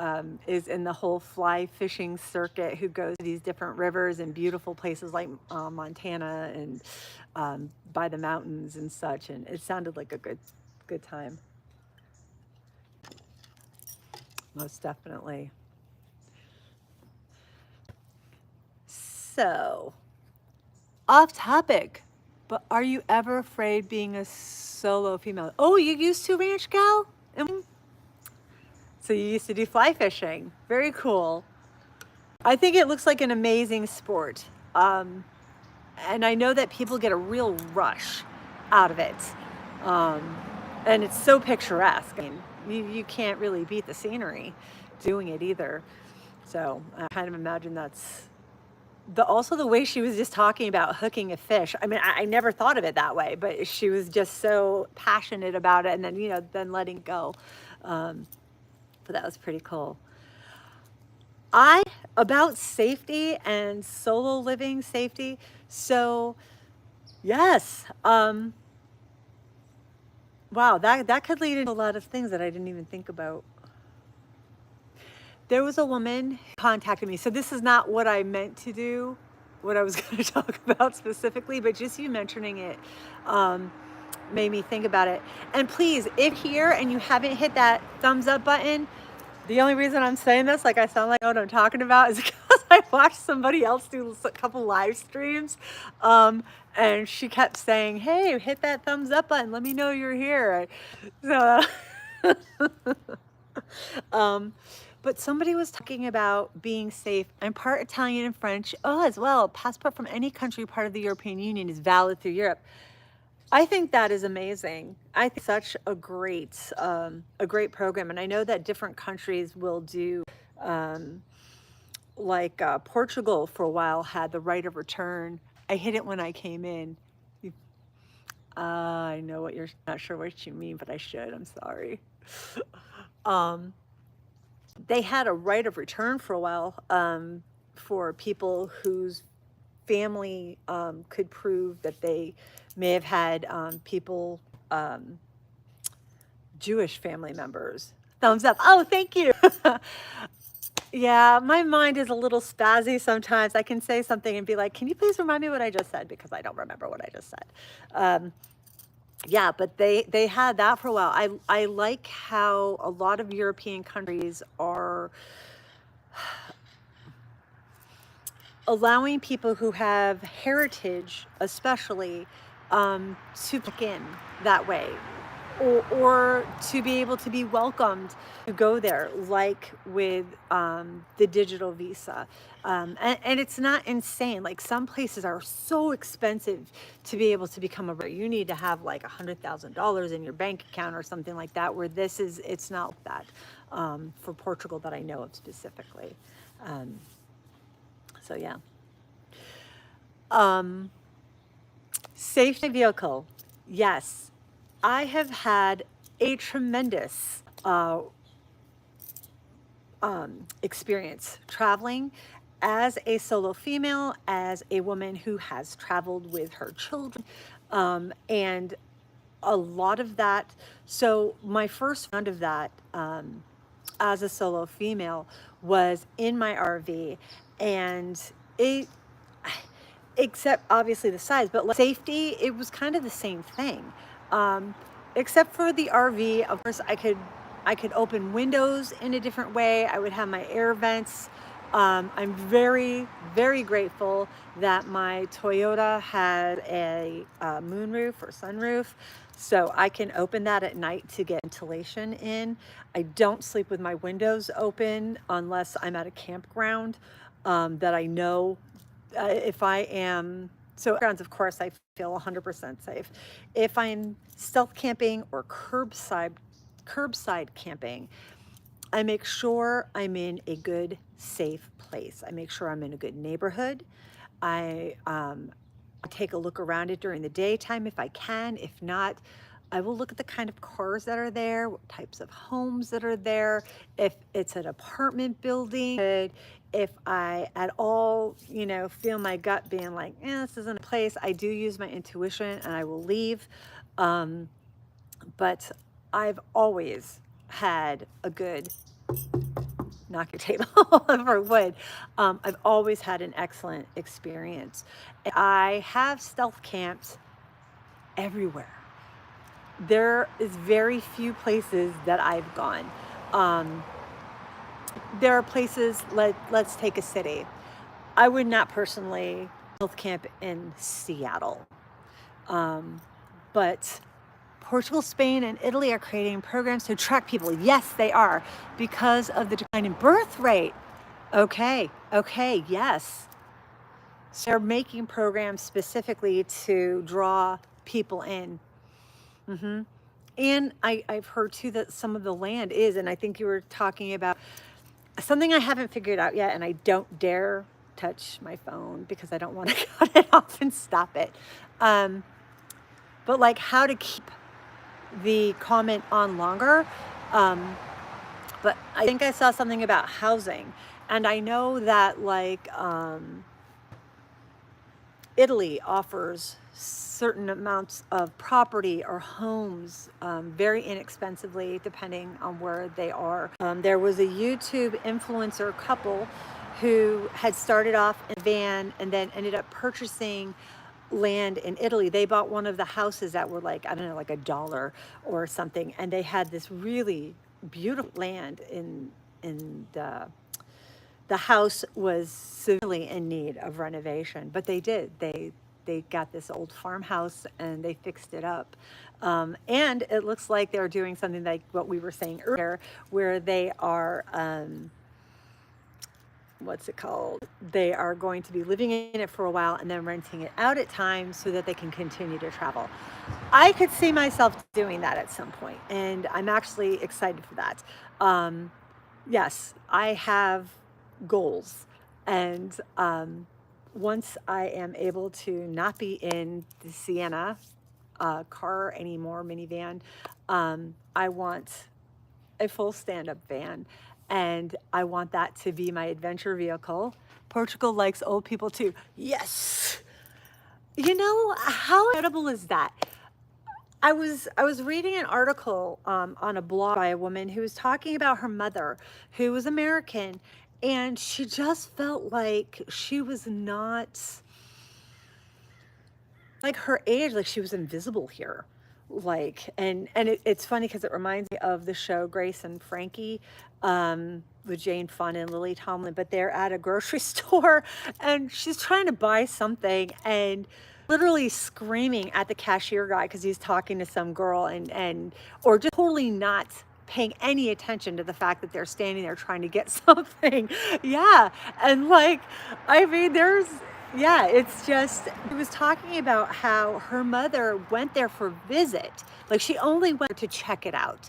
is in the whole fly fishing circuit who goes to these different rivers and beautiful places like Montana and by the mountains and such. And it sounded like a good time. Most definitely. So, off topic, but are you ever afraid being a solo female? Oh, you used to, Ranch Gal? So you used to do fly fishing. Very cool. I think it looks like an amazing sport. And I know that people get a real rush out of it. Um, and it's so picturesque. I mean, you can't really beat the scenery doing it either. So I kind of imagine that's also the way she was just talking about hooking a fish. I mean, I never thought of it that way, but she was just so passionate about it, and then then letting go. But that was pretty cool. About safety and solo living safety. So yes, wow, that could lead into a lot of things that I didn't even think about. There was a woman who contacted me. So this is not what I meant to do, what I was going to talk about specifically, but just you mentioning it made me think about it. And please, if here and you haven't hit that thumbs up button, the only reason I'm saying this, like I sound like what I'm talking about, is because I watched somebody else do a couple live streams, and she kept saying, "Hey, hit that thumbs up button. Let me know you're here." So, but somebody was talking about being safe. I'm part Italian and French. Oh, as well. Passport from any country part of the European Union is valid through Europe. I think that is amazing. I think such a great program, and I know that different countries will do. Like Portugal for a while had the right of return. I hit it when I came in. I know what you're not sure what you mean, but I should. I'm sorry. They had a right of return for a while for people whose family could prove that they may have had people, Jewish family members. Thumbs up. Oh, thank you. Yeah, my mind is a little spazzy sometimes. I can say something and be like, can you please remind me what I just said? Because I don't remember what I just said. Yeah, but they had that for a while. I like how a lot of European countries are allowing people who have heritage, especially, to pick in that way. or to be able to be welcomed to go there, like with the digital visa. And it's not insane. Like some places are so expensive to be able to become a, you need to have like $100,000 in your bank account or something like that, where this is, it's not that for Portugal that I know of specifically. Um, so yeah. Safety vehicle. Yes, I have had a tremendous experience traveling as a solo female, as a woman who has traveled with her children, and a lot of that. So my first round of that as a solo female was in my RV, and it, except obviously the size, but like safety, it was kind of the same thing. Um, Except for the RV, of course, I could open windows in a different way. I would have my air vents. I'm very, very grateful that my Toyota had a moonroof or sunroof, so I can open that at night to get ventilation in. I don't sleep with my windows open unless I'm at a campground that I know if I am, so grounds, of course, I feel 100% safe. If I'm stealth camping or curbside camping, I make sure I'm in a good, safe place. I make sure I'm in a good neighborhood. I take a look around it during the daytime if I can. If not, I will look at the kind of cars that are there, what types of homes that are there, if it's an apartment building. If I at all, feel my gut being like, this isn't a place, I do use my intuition and I will leave. But I've always had a good, knock your table over wood. I've always had an excellent experience. I have stealth camped everywhere. There is very few places that I've gone. Um, there are places, let's take a city. I would not personally stealth camp in Seattle. But Portugal, Spain, and Italy are creating programs to attract people. Yes, they are, because of the decline in birth rate. Okay, yes. So they're making programs specifically to draw people in. And I've heard too that some of the land is, and I think you were talking about something I haven't figured out yet, and I don't dare touch my phone because I don't want to cut it off and stop it. But like how to keep the comment on longer. But I think I saw something about housing, and I know that like Italy offers certain amounts of property or homes very inexpensively, depending on where they are. There was a YouTube influencer couple who had started off in a van and then ended up purchasing land in Italy. They bought one of the houses that were like, I don't know, like $1 or something, and they had this really beautiful land in the house was severely in need of renovation, but they did. They got this old farmhouse and they fixed it up. And it looks like they're doing something like what we were saying earlier, where they are, what's it called? They are going to be living in it for a while and then renting it out at times so that they can continue to travel. I could see myself doing that at some point, and I'm actually excited for that. Yes, I have goals, and once I am able to not be in the Sienna car anymore, minivan, I want a full stand-up van, and I want that to be my adventure vehicle. Portugal likes old people too. Yes. How incredible is that? I was reading an article on a blog by a woman who was talking about her mother, who was American, and she just felt like she was not like her age, like she was invisible here. Like, it's funny because it reminds me of the show Grace and Frankie with Jane Fonda and Lily Tomlin, but they're at a grocery store and she's trying to buy something, and literally screaming at the cashier guy because he's talking to some girl, or just totally not paying any attention to the fact that they're standing there trying to get something. Yeah. And like, I mean, yeah, it's just, he was talking about how her mother went there for a visit. Like, she only went to check it out.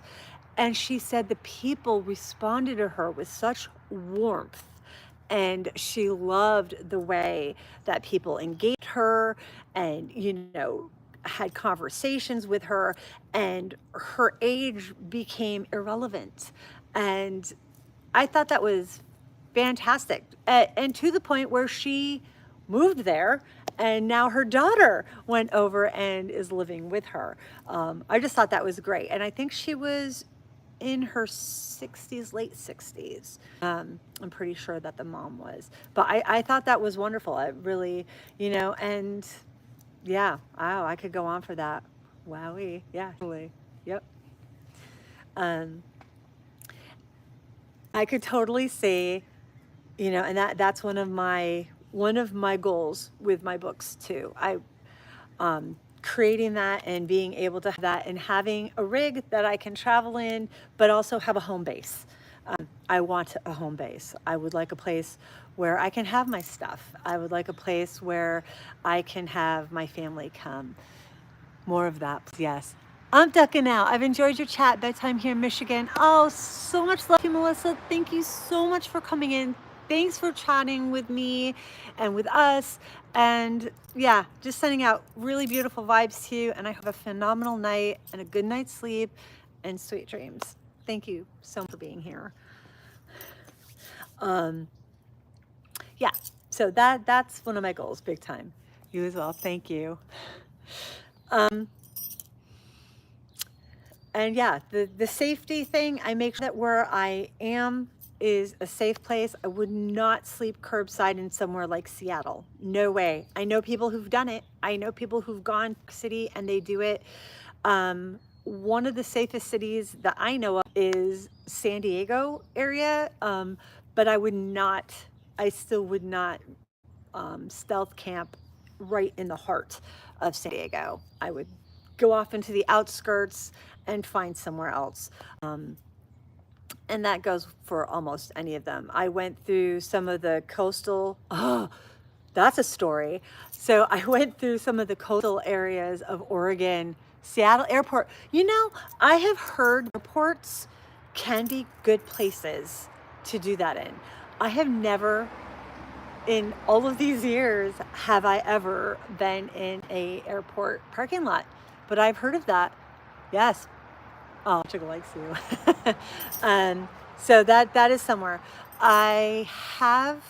And she said the people responded to her with such warmth, and she loved the way that people engaged her and, had conversations with her, and her age became irrelevant. And I thought that was fantastic. And to the point where she moved there, and now her daughter went over and is living with her. I just thought that was great. And I think she was in her 60s, late 60s. I'm pretty sure that the mom was. But I thought that was wonderful. I really, and yeah, wow, I could go on for that. Wowie. Yeah, totally. Yep. Um, I could totally see, and that's one of my goals with my books too. Creating that and being able to have that, and having a rig that I can travel in, but also have a home base. I want a home base. I would like a place where I can have my stuff. I would like a place where I can have my family come. More of that, yes. I'm ducking out. I've enjoyed your chat. Bedtime here in Michigan. Oh, so much love to you, Melissa. Thank you so much for coming in. Thanks for chatting with me and with us. And yeah, just sending out really beautiful vibes to you. And I have a phenomenal night and a good night's sleep and sweet dreams. Thank you so much for being here. Yeah, so that's one of my goals, big time. You as well. Thank you. And yeah, the safety thing, I make sure that where I am is a safe place. I would not sleep curbside in somewhere like Seattle. No way. I know people who've done it. I know people who've gone city and they do it. One of the safest cities that I know of is San Diego area. But I still would not stealth camp right in the heart of San Diego. I would go off into the outskirts and find somewhere else. And that goes for almost any of them. I went through some of the that's a story. So I went through some of the coastal areas of Oregon, Seattle airport. I have heard airports can be good places to do that in. I have never, in all of these years, have I ever been in a airport parking lot, but I've heard of that. Yes. Oh, Chick likes you. So that is somewhere. I have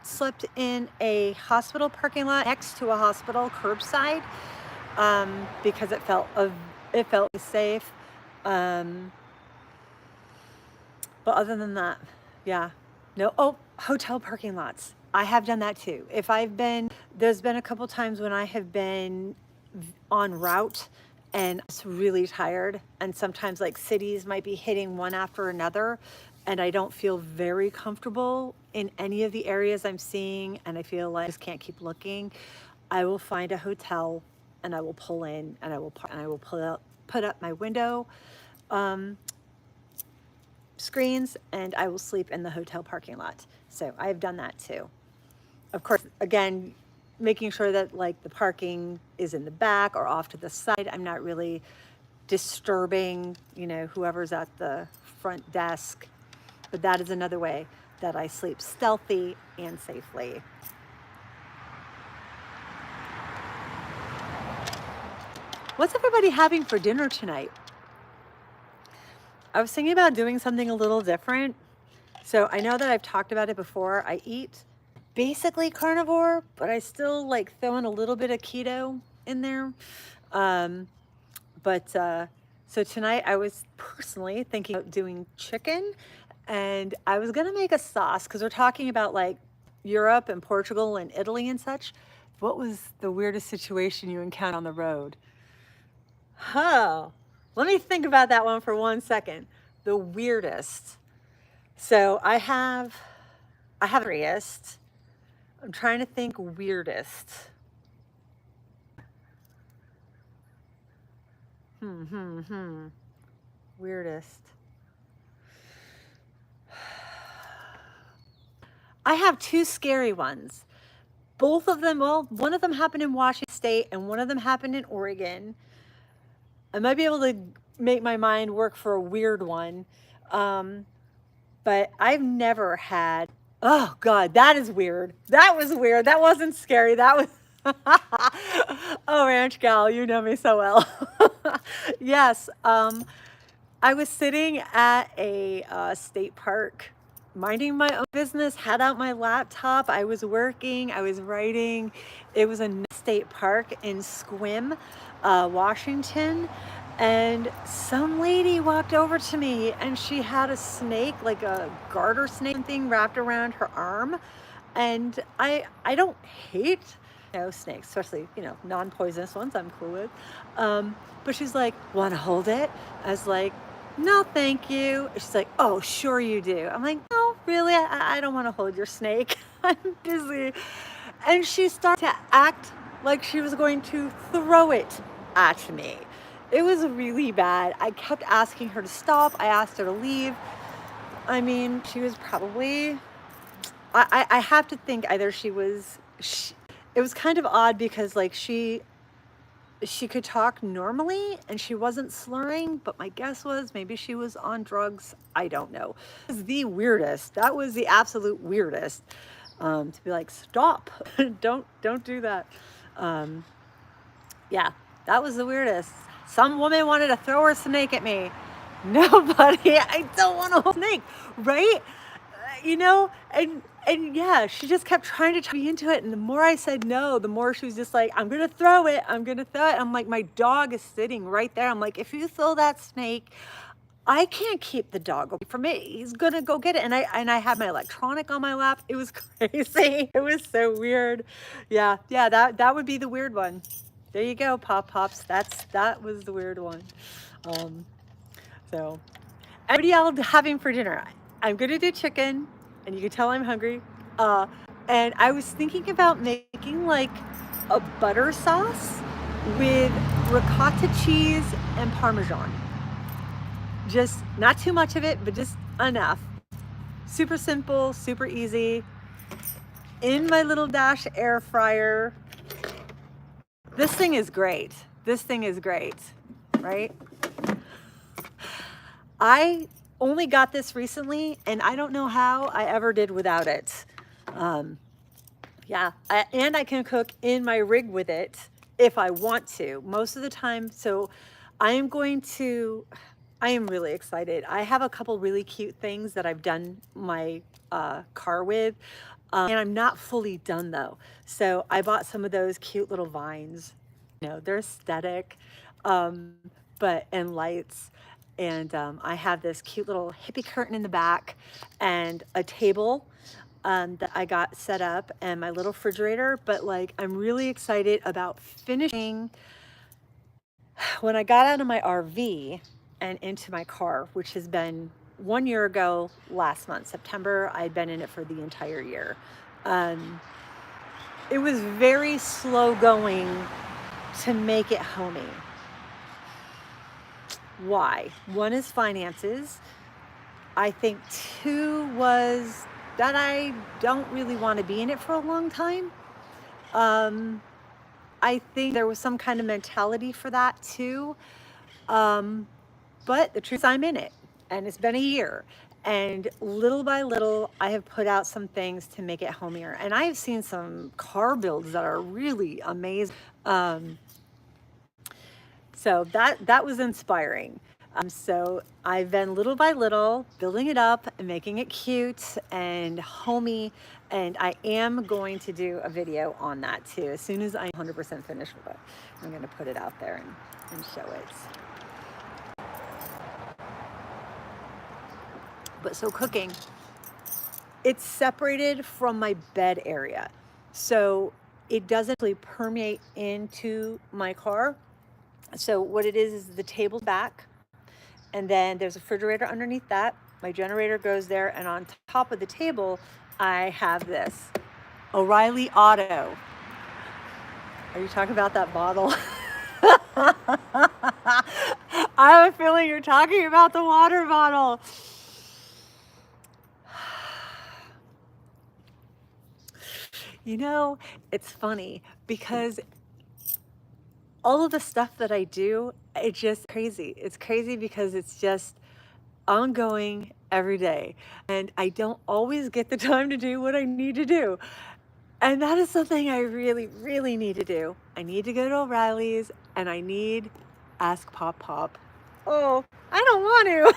slept in a hospital parking lot next to a hospital curbside, because it felt safe. But other than that, yeah, no. Oh, hotel parking lots. I have done that too. There's been a couple times when I have been en route and it's really tired, and sometimes like cities might be hitting one after another, and I don't feel very comfortable in any of the areas I'm seeing, and I feel like I just can't keep looking. I will find a hotel and I will pull in and I will park, and I will put up my window screens, and I will sleep in the hotel parking lot. So I've done that too. Of course, again, making sure that like the parking is in the back or off to the side. I'm not really disturbing, whoever's at the front desk. But that is another way that I sleep stealthy and safely. What's everybody having for dinner tonight? I was thinking about doing something a little different. So I know that I've talked about it before. I eat basically carnivore, but I still like throwing a little bit of keto in there. So tonight I was personally thinking about doing chicken, and I was gonna make a sauce because we're talking about like Europe and Portugal and Italy and such. What was the weirdest situation you encountered on the road? Let me think about that one for 1 second. The weirdest. So I have weirdest. I'm trying to think weirdest. Weirdest. I have two scary ones. Both of them, well, one of them happened in Washington State and one of them happened in Oregon. I might be able to make my mind work for a weird one. But I've never had, oh God, that is weird. That was weird. That wasn't scary. That was, oh, Ranch Gal, you know me so well. Yes, I was sitting at a state park, minding my own business, had out my laptop. I was working, I was writing. It was a state park in Squim, Washington. And some lady walked over to me and she had a snake, like a garter snake thing wrapped around her arm. And I don't hate, snakes, especially, non-poisonous ones I'm cool with. But she's like, want to hold it? I was like, no, thank you. She's like, oh, sure you do. I'm like, no, really? I don't want to hold your snake. I'm busy. And she started to act like she was going to throw it at me. It was really bad. I kept asking her to stop. I asked her to leave. I mean, she was probably, I have to think either it was kind of odd because like she could talk normally and she wasn't slurring, but my guess was maybe she was on drugs. I don't know. It was the weirdest. That was the absolute weirdest. To be like, stop, don't do that. Yeah, that was the weirdest. Some woman wanted to throw her snake at me. Nobody, I don't want a whole snake, right? And yeah, she just kept trying to talk me into it. And the more I said no, the more she was just like, I'm going to throw it. I'm going to throw it. I'm like, my dog is sitting right there. I'm like, if you throw that snake, I can't keep the dog away from it. He's going to go get it. And I had my electronic on my lap. It was crazy. It was so weird. Yeah, that would be the weird one. There you go, Pops. That was the weird one. So, what are y'all having for dinner? I'm gonna do chicken, and you can tell I'm hungry. And I was thinking about making like a butter sauce with ricotta cheese and Parmesan. Just not too much of it, but just enough. Super simple, super easy. In my little Dash air fryer. This thing is great. This thing is great, right? I only got this recently, and I don't know how I ever did without it. Yeah, and I can cook in my rig with it if I want to, most of the time. So I am really excited. I have a couple really cute things that I've done my car with, and I'm not fully done though. So I bought some of those cute little vines. They're aesthetic, and lights. And I have this cute little hippie curtain in the back and a table that I got set up and my little refrigerator. But like, I'm really excited about finishing. When I got out of my RV and into my car, which has been 1 year ago last month, September, I'd been in it for the entire year. It was very slow going to make it homey. Why? One is finances. I think two was that I don't really want to be in it for a long time. I think there was some kind of mentality for that too. But the truth is I'm in it and it's been a year. And little by little, I have put out some things to make it homier. And I have seen some car builds that are really amazing. So that was inspiring. So I've been little by little building it up and making it cute and homey. And I am going to do a video on that too. As soon as I'm 100% finished with it, I'm going to put it out there and show it. But so cooking, it's separated from my bed area. So it doesn't really permeate into my car. So what it is the table's back, and then there's a refrigerator underneath that. My generator goes there, and on top of the table, I have this O'Reilly Auto. Are you talking about that bottle? I have a feeling you're talking about the water bottle. You know, it's funny because all of the stuff that I do, it's just crazy. It's crazy because it's just ongoing every day. And I don't always get the time to do what I need to do. And that is something I really, really need to do. I need to go to O'Reilly's and I need Ask Pop Pop. Oh, I don't want to.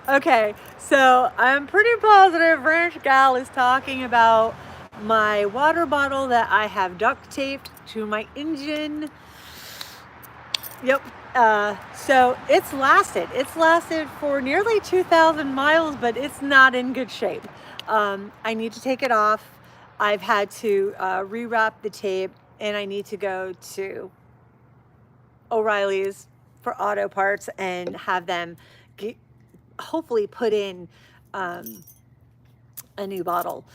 Okay, so I'm pretty positive Ranch Gal is talking about my water bottle that I have duct taped to my engine. Yep. So it's lasted. It's lasted for nearly 2,000 miles, but it's not in good shape. I need to take it off. I've had to rewrap the tape, and I need to go to O'Reilly's for auto parts and have them hopefully put in a new bottle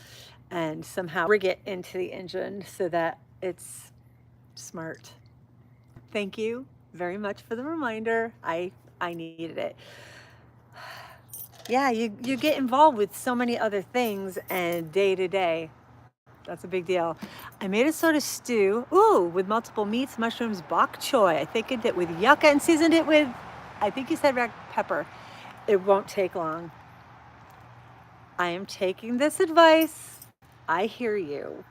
and somehow rig it into the engine so that it's smart. Thank you very much for the reminder. I needed it. Yeah, you get involved with so many other things and day to day. That's a big deal. I made a sort of stew, with multiple meats, mushrooms, bok choy. I thickened it with yucca and seasoned it with, I think you said red pepper. It won't take long. I am taking this advice. I hear you.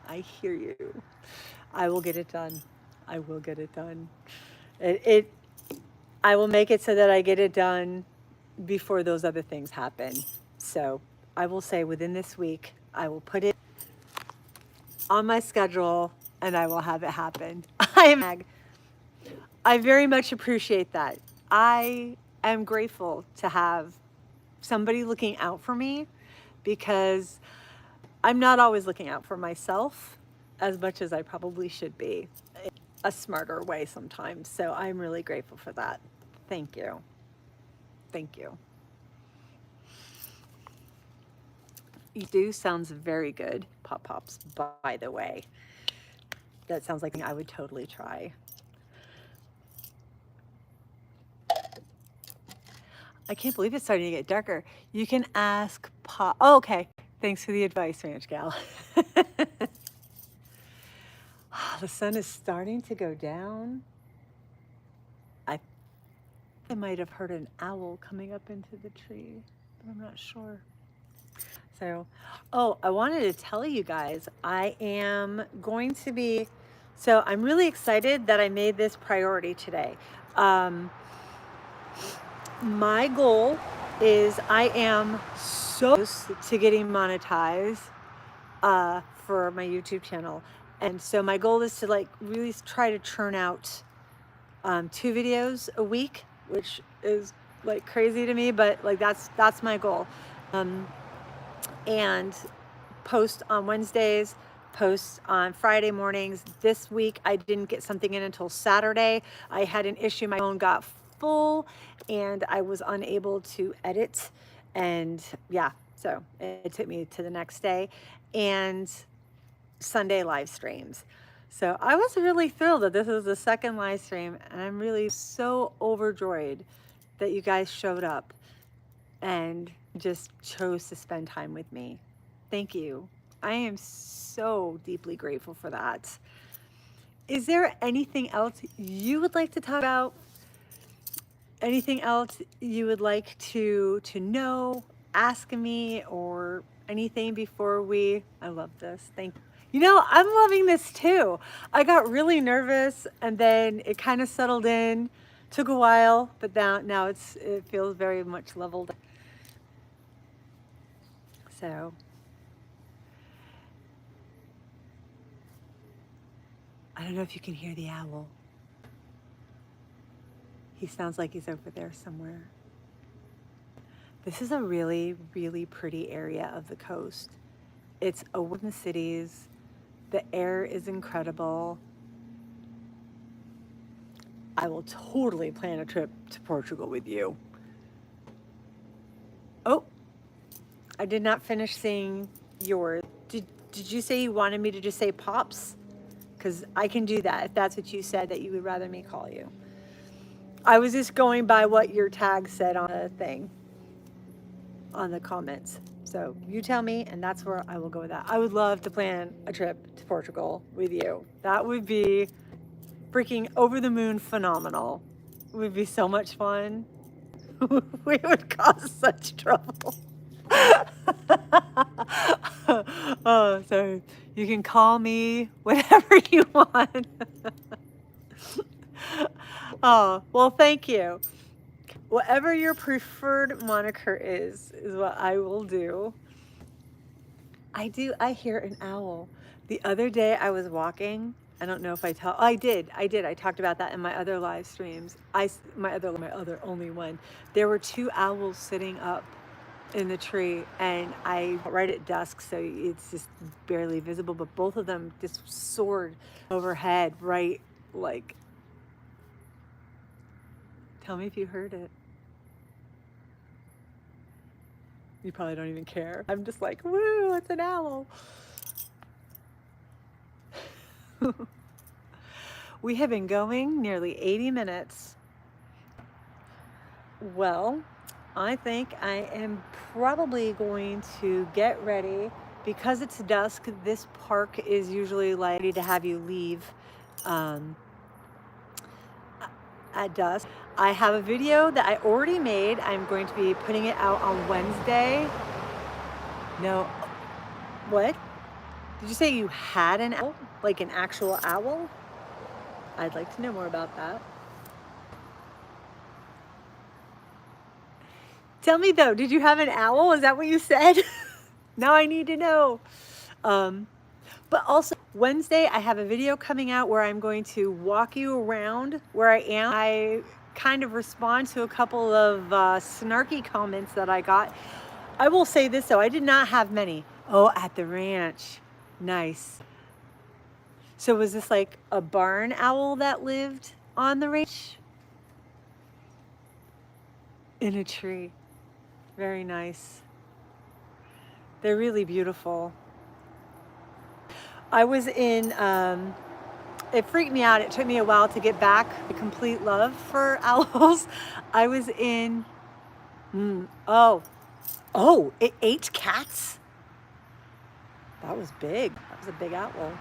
I hear you. I will get it done. I will get it done. I will make it so that I get it done before those other things happen. So I will say within this week, I will put it on my schedule and I will have it happen. I very much appreciate that. I am grateful to have somebody looking out for me because I'm not always looking out for myself as much as I probably should be. A smarter way sometimes. So I'm really grateful for that. Thank you. Thank you. Stew sounds very good, Pop Pops, by the way. That sounds like something I would totally try. I can't believe it's starting to get darker. You can ask Pop. Oh, okay. Thanks for the advice, Ranch Gal. The sun is starting to go down. I might have heard an owl coming up into the tree, but I'm not sure. So, I wanted to tell you guys, I am going to be, so I'm really excited that I made this priority today. My goal is I am so close to getting monetized for my YouTube channel. And so my goal is to like really try to churn out 2 videos a week, which is like crazy to me, but like that's my goal. And post on Wednesdays, post on Friday mornings. This week I didn't get something in until Saturday. I had an issue, my phone got full and I was unable to edit, and yeah, so it took me to the next day. And Sunday live streams. So I was really thrilled that this is the second live stream, and I'm really so overjoyed that you guys showed up and just chose to spend time with me. Thank you. I am so deeply grateful for that. Is there anything else you would like to talk about? Anything else you would like to know, ask me, or anything before I love this. Thank you. You know, I'm loving this too. I got really nervous and then it kind of settled in. Took a while, but now it feels very much leveled. So I don't know if you can hear the owl. He sounds like he's over there somewhere. This is a really, really pretty area of the coast. It's away from the cities. The air is incredible. I will totally plan a trip to Portugal with you. Oh, I did not finish saying yours. Did you say you wanted me to just say Pops? Because I can do that if that's what you said that you would rather me call you. I was just going by what your tag said on the thing, on the comments. So you tell me, and that's where I will go with that. I would love to plan a trip to Portugal with you. That would be freaking over the moon phenomenal. It would be so much fun. We would cause such trouble. Oh, so you can call me whatever you want. Oh, well, thank you. Whatever your preferred moniker is what I will do. I hear an owl. The other day I was walking. I don't know if I did. I talked about that in my other live streams. My other only one. There were two owls sitting up in the tree, and I right at dusk, so it's just barely visible, but both of them just soared overhead, right, like, tell me if you heard it. You probably don't even care. I'm just like, woo, it's an owl. We have been going nearly 80 minutes. Well, I think I am probably going to get ready. Because it's dusk, this park is usually like ready to have you leave at dusk. I have a video that I already made. I'm going to be putting it out on Wednesday. No, what? Did you say you had an owl? Like an actual owl? I'd like to know more about that. Tell me though, did you have an owl? Is that what you said? Now I need to know. But also Wednesday, I have a video coming out where I'm going to walk you around where I am. I kind of respond to a couple of snarky comments that I got. I will say this though, I did not have many. Oh, at the ranch. Nice. So was this like a barn owl that lived on the ranch? In a tree. Very nice. They're really beautiful. I was in, it freaked me out. It took me a while to get back the complete love for owls. I was in, it ate cats? That was big. That was a big owl.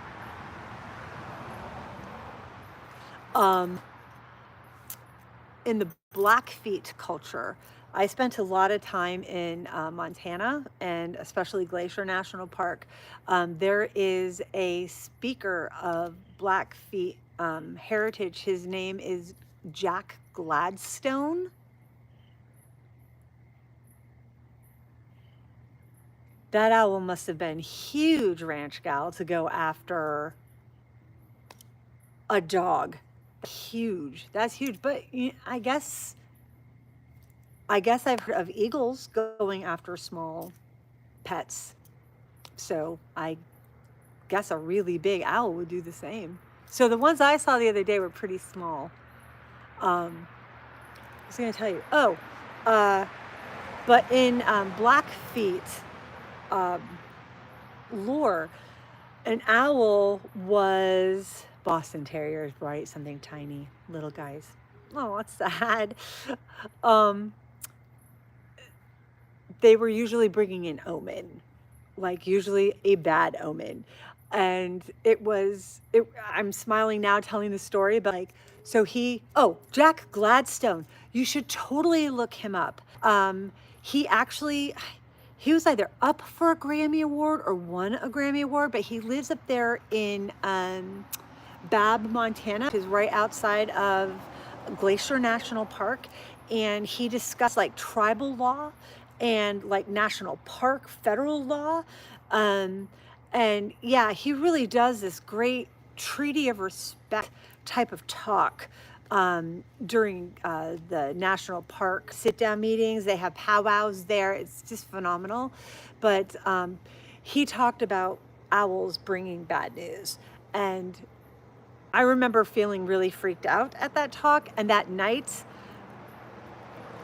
In the Blackfeet culture, I spent a lot of time in Montana, and especially Glacier National Park. There is a speaker of Blackfeet heritage. His name is Jack Gladstone. That owl must have been huge, ranch gal, to go after a dog. Huge. That's huge. But I guess I've heard of eagles going after small pets. So I guess a really big owl would do the same. So the ones I saw the other day were pretty small. I was going to tell you. But in Blackfeet lore, an owl was Boston Terriers, right? Something tiny, little guys. Oh, it's sad. They were usually bringing an omen, like usually a bad omen. And I'm smiling now telling the story, but like, so Jack Gladstone, you should totally look him up. He was either up for a Grammy Award or won a Grammy Award, but he lives up there in Babb, Montana, which is right outside of Glacier National Park. And he discussed like tribal law and like national park federal law. And yeah, he really does this great treaty of respect type of talk during the national park sit-down meetings. They have powwows there. It's just phenomenal. But he talked about owls bringing bad news. And I remember feeling really freaked out at that talk. And that night,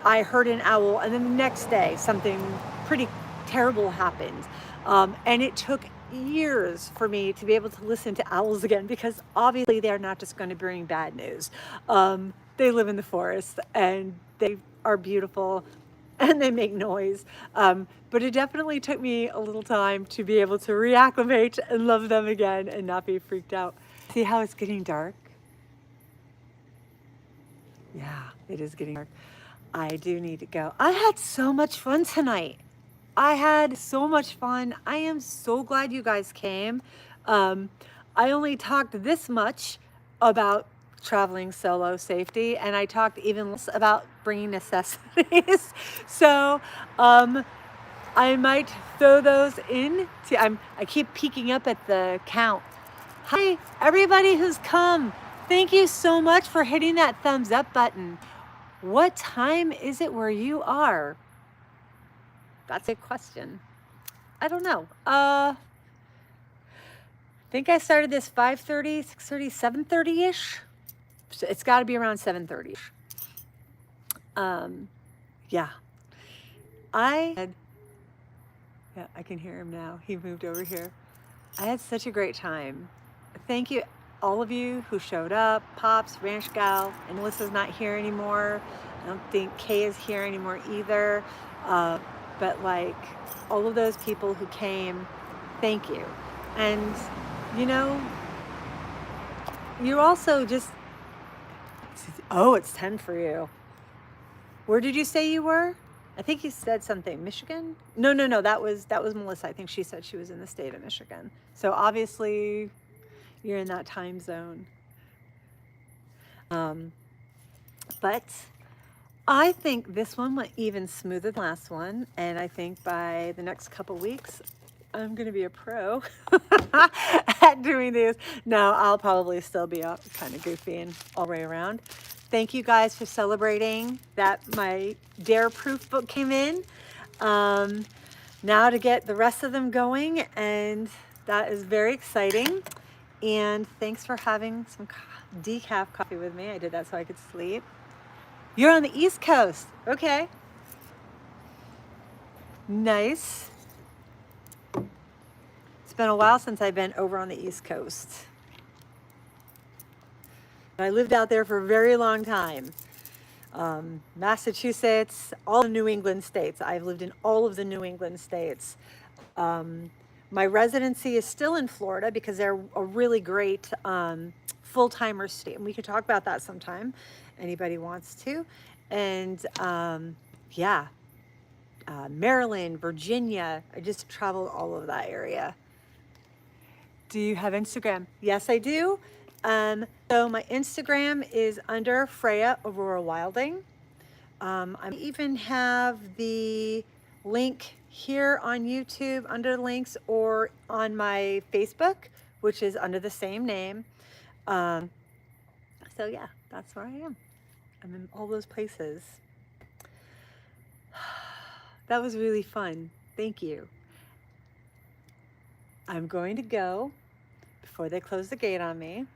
I heard an owl. And then the next day, something pretty terrible happened. And it took years for me to be able to listen to owls again, because obviously they're not just going to bring bad news. they live in the forest and they are beautiful and they make noise. But it definitely took me a little time to be able to reacclimate and love them again and not be freaked out. See how it's getting dark? Yeah, it is getting dark. I do need to go. I had so much fun tonight. I had so much fun. I am so glad you guys came. Um, I only talked this much about traveling solo safety, and I talked even less about bringing necessities. So I might throw those in. See, I keep peeking up at the count. Hi, everybody who's come. Thank you so much for hitting that thumbs up button. What time is it where you are? That's a question. I don't know. I think I started this 5:30, 6:30, 7:30-ish. So it's got to be around 7:30. Yeah. Yeah, I can hear him now. He moved over here. I had such a great time. Thank you, all of you who showed up. Pops, Ranch Gal, and Melissa's not here anymore. I don't think Kay is here anymore either. But like all of those people who came, thank you. And you know, you also just, oh, it's 10 for you. Where did you say you were? I think you said something. Michigan? No, that was Melissa. I think she said she was in the state of Michigan. So obviously you're in that time zone. But I think this one went even smoother than the last one, and I think by the next couple weeks I'm gonna be a pro at doing these. No, I'll probably still be kind of goofy and all the way around. Thank you guys for celebrating that my Dare Proof book came in. Now to get the rest of them going, and that is very exciting. And thanks for having some decaf coffee with me. I did that so I could sleep. You're on the East Coast. Okay. Nice. It's been a while since I've been over on the East Coast. I lived out there for a very long time. Massachusetts, all the New England states. I've lived in all of the New England states. My residency is still in Florida because they're a really great full-timer state. And we could talk about that sometime. Anybody wants to. And yeah, Maryland, Virginia. I just traveled all over that area. Do you have Instagram? Yes, I do. So my Instagram is under Freya Aurora Wilding. I even have the link here on YouTube under links, or on my Facebook, which is under the same name. So yeah, that's where I am. I'm in all those places. That was really fun. Thank you. I'm going to go before they close the gate on me.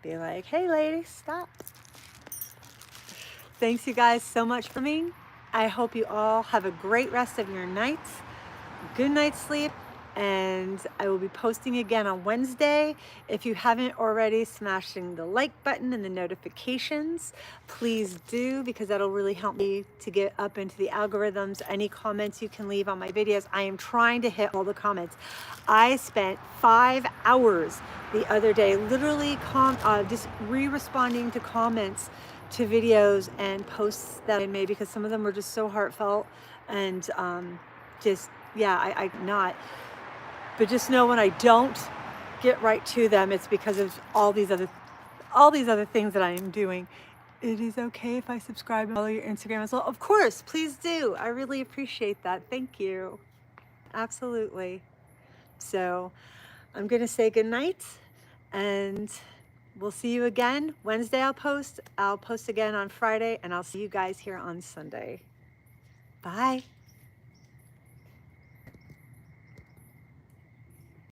Be like, hey ladies, stop. Thanks you guys so much for me. I hope you all have a great rest of your nights. Good night's sleep. And I will be posting again on Wednesday. If you haven't already, smashing the like button and the notifications, please do, because that'll really help me to get up into the algorithms. Any comments you can leave on my videos. I am trying to hit all the comments. I spent 5 hours the other day literally just re-responding to comments to videos and posts that I made, because some of them were just so heartfelt and just, yeah, I not. But just know when I don't get right to them, it's because of all these other things that I am doing. It is okay if I subscribe and follow your Instagram as well. Of course, please do. I really appreciate that. Thank you. Absolutely. So I'm going to say good night, and we'll see you again. Wednesday I'll post again on Friday, and I'll see you guys here on Sunday. Bye.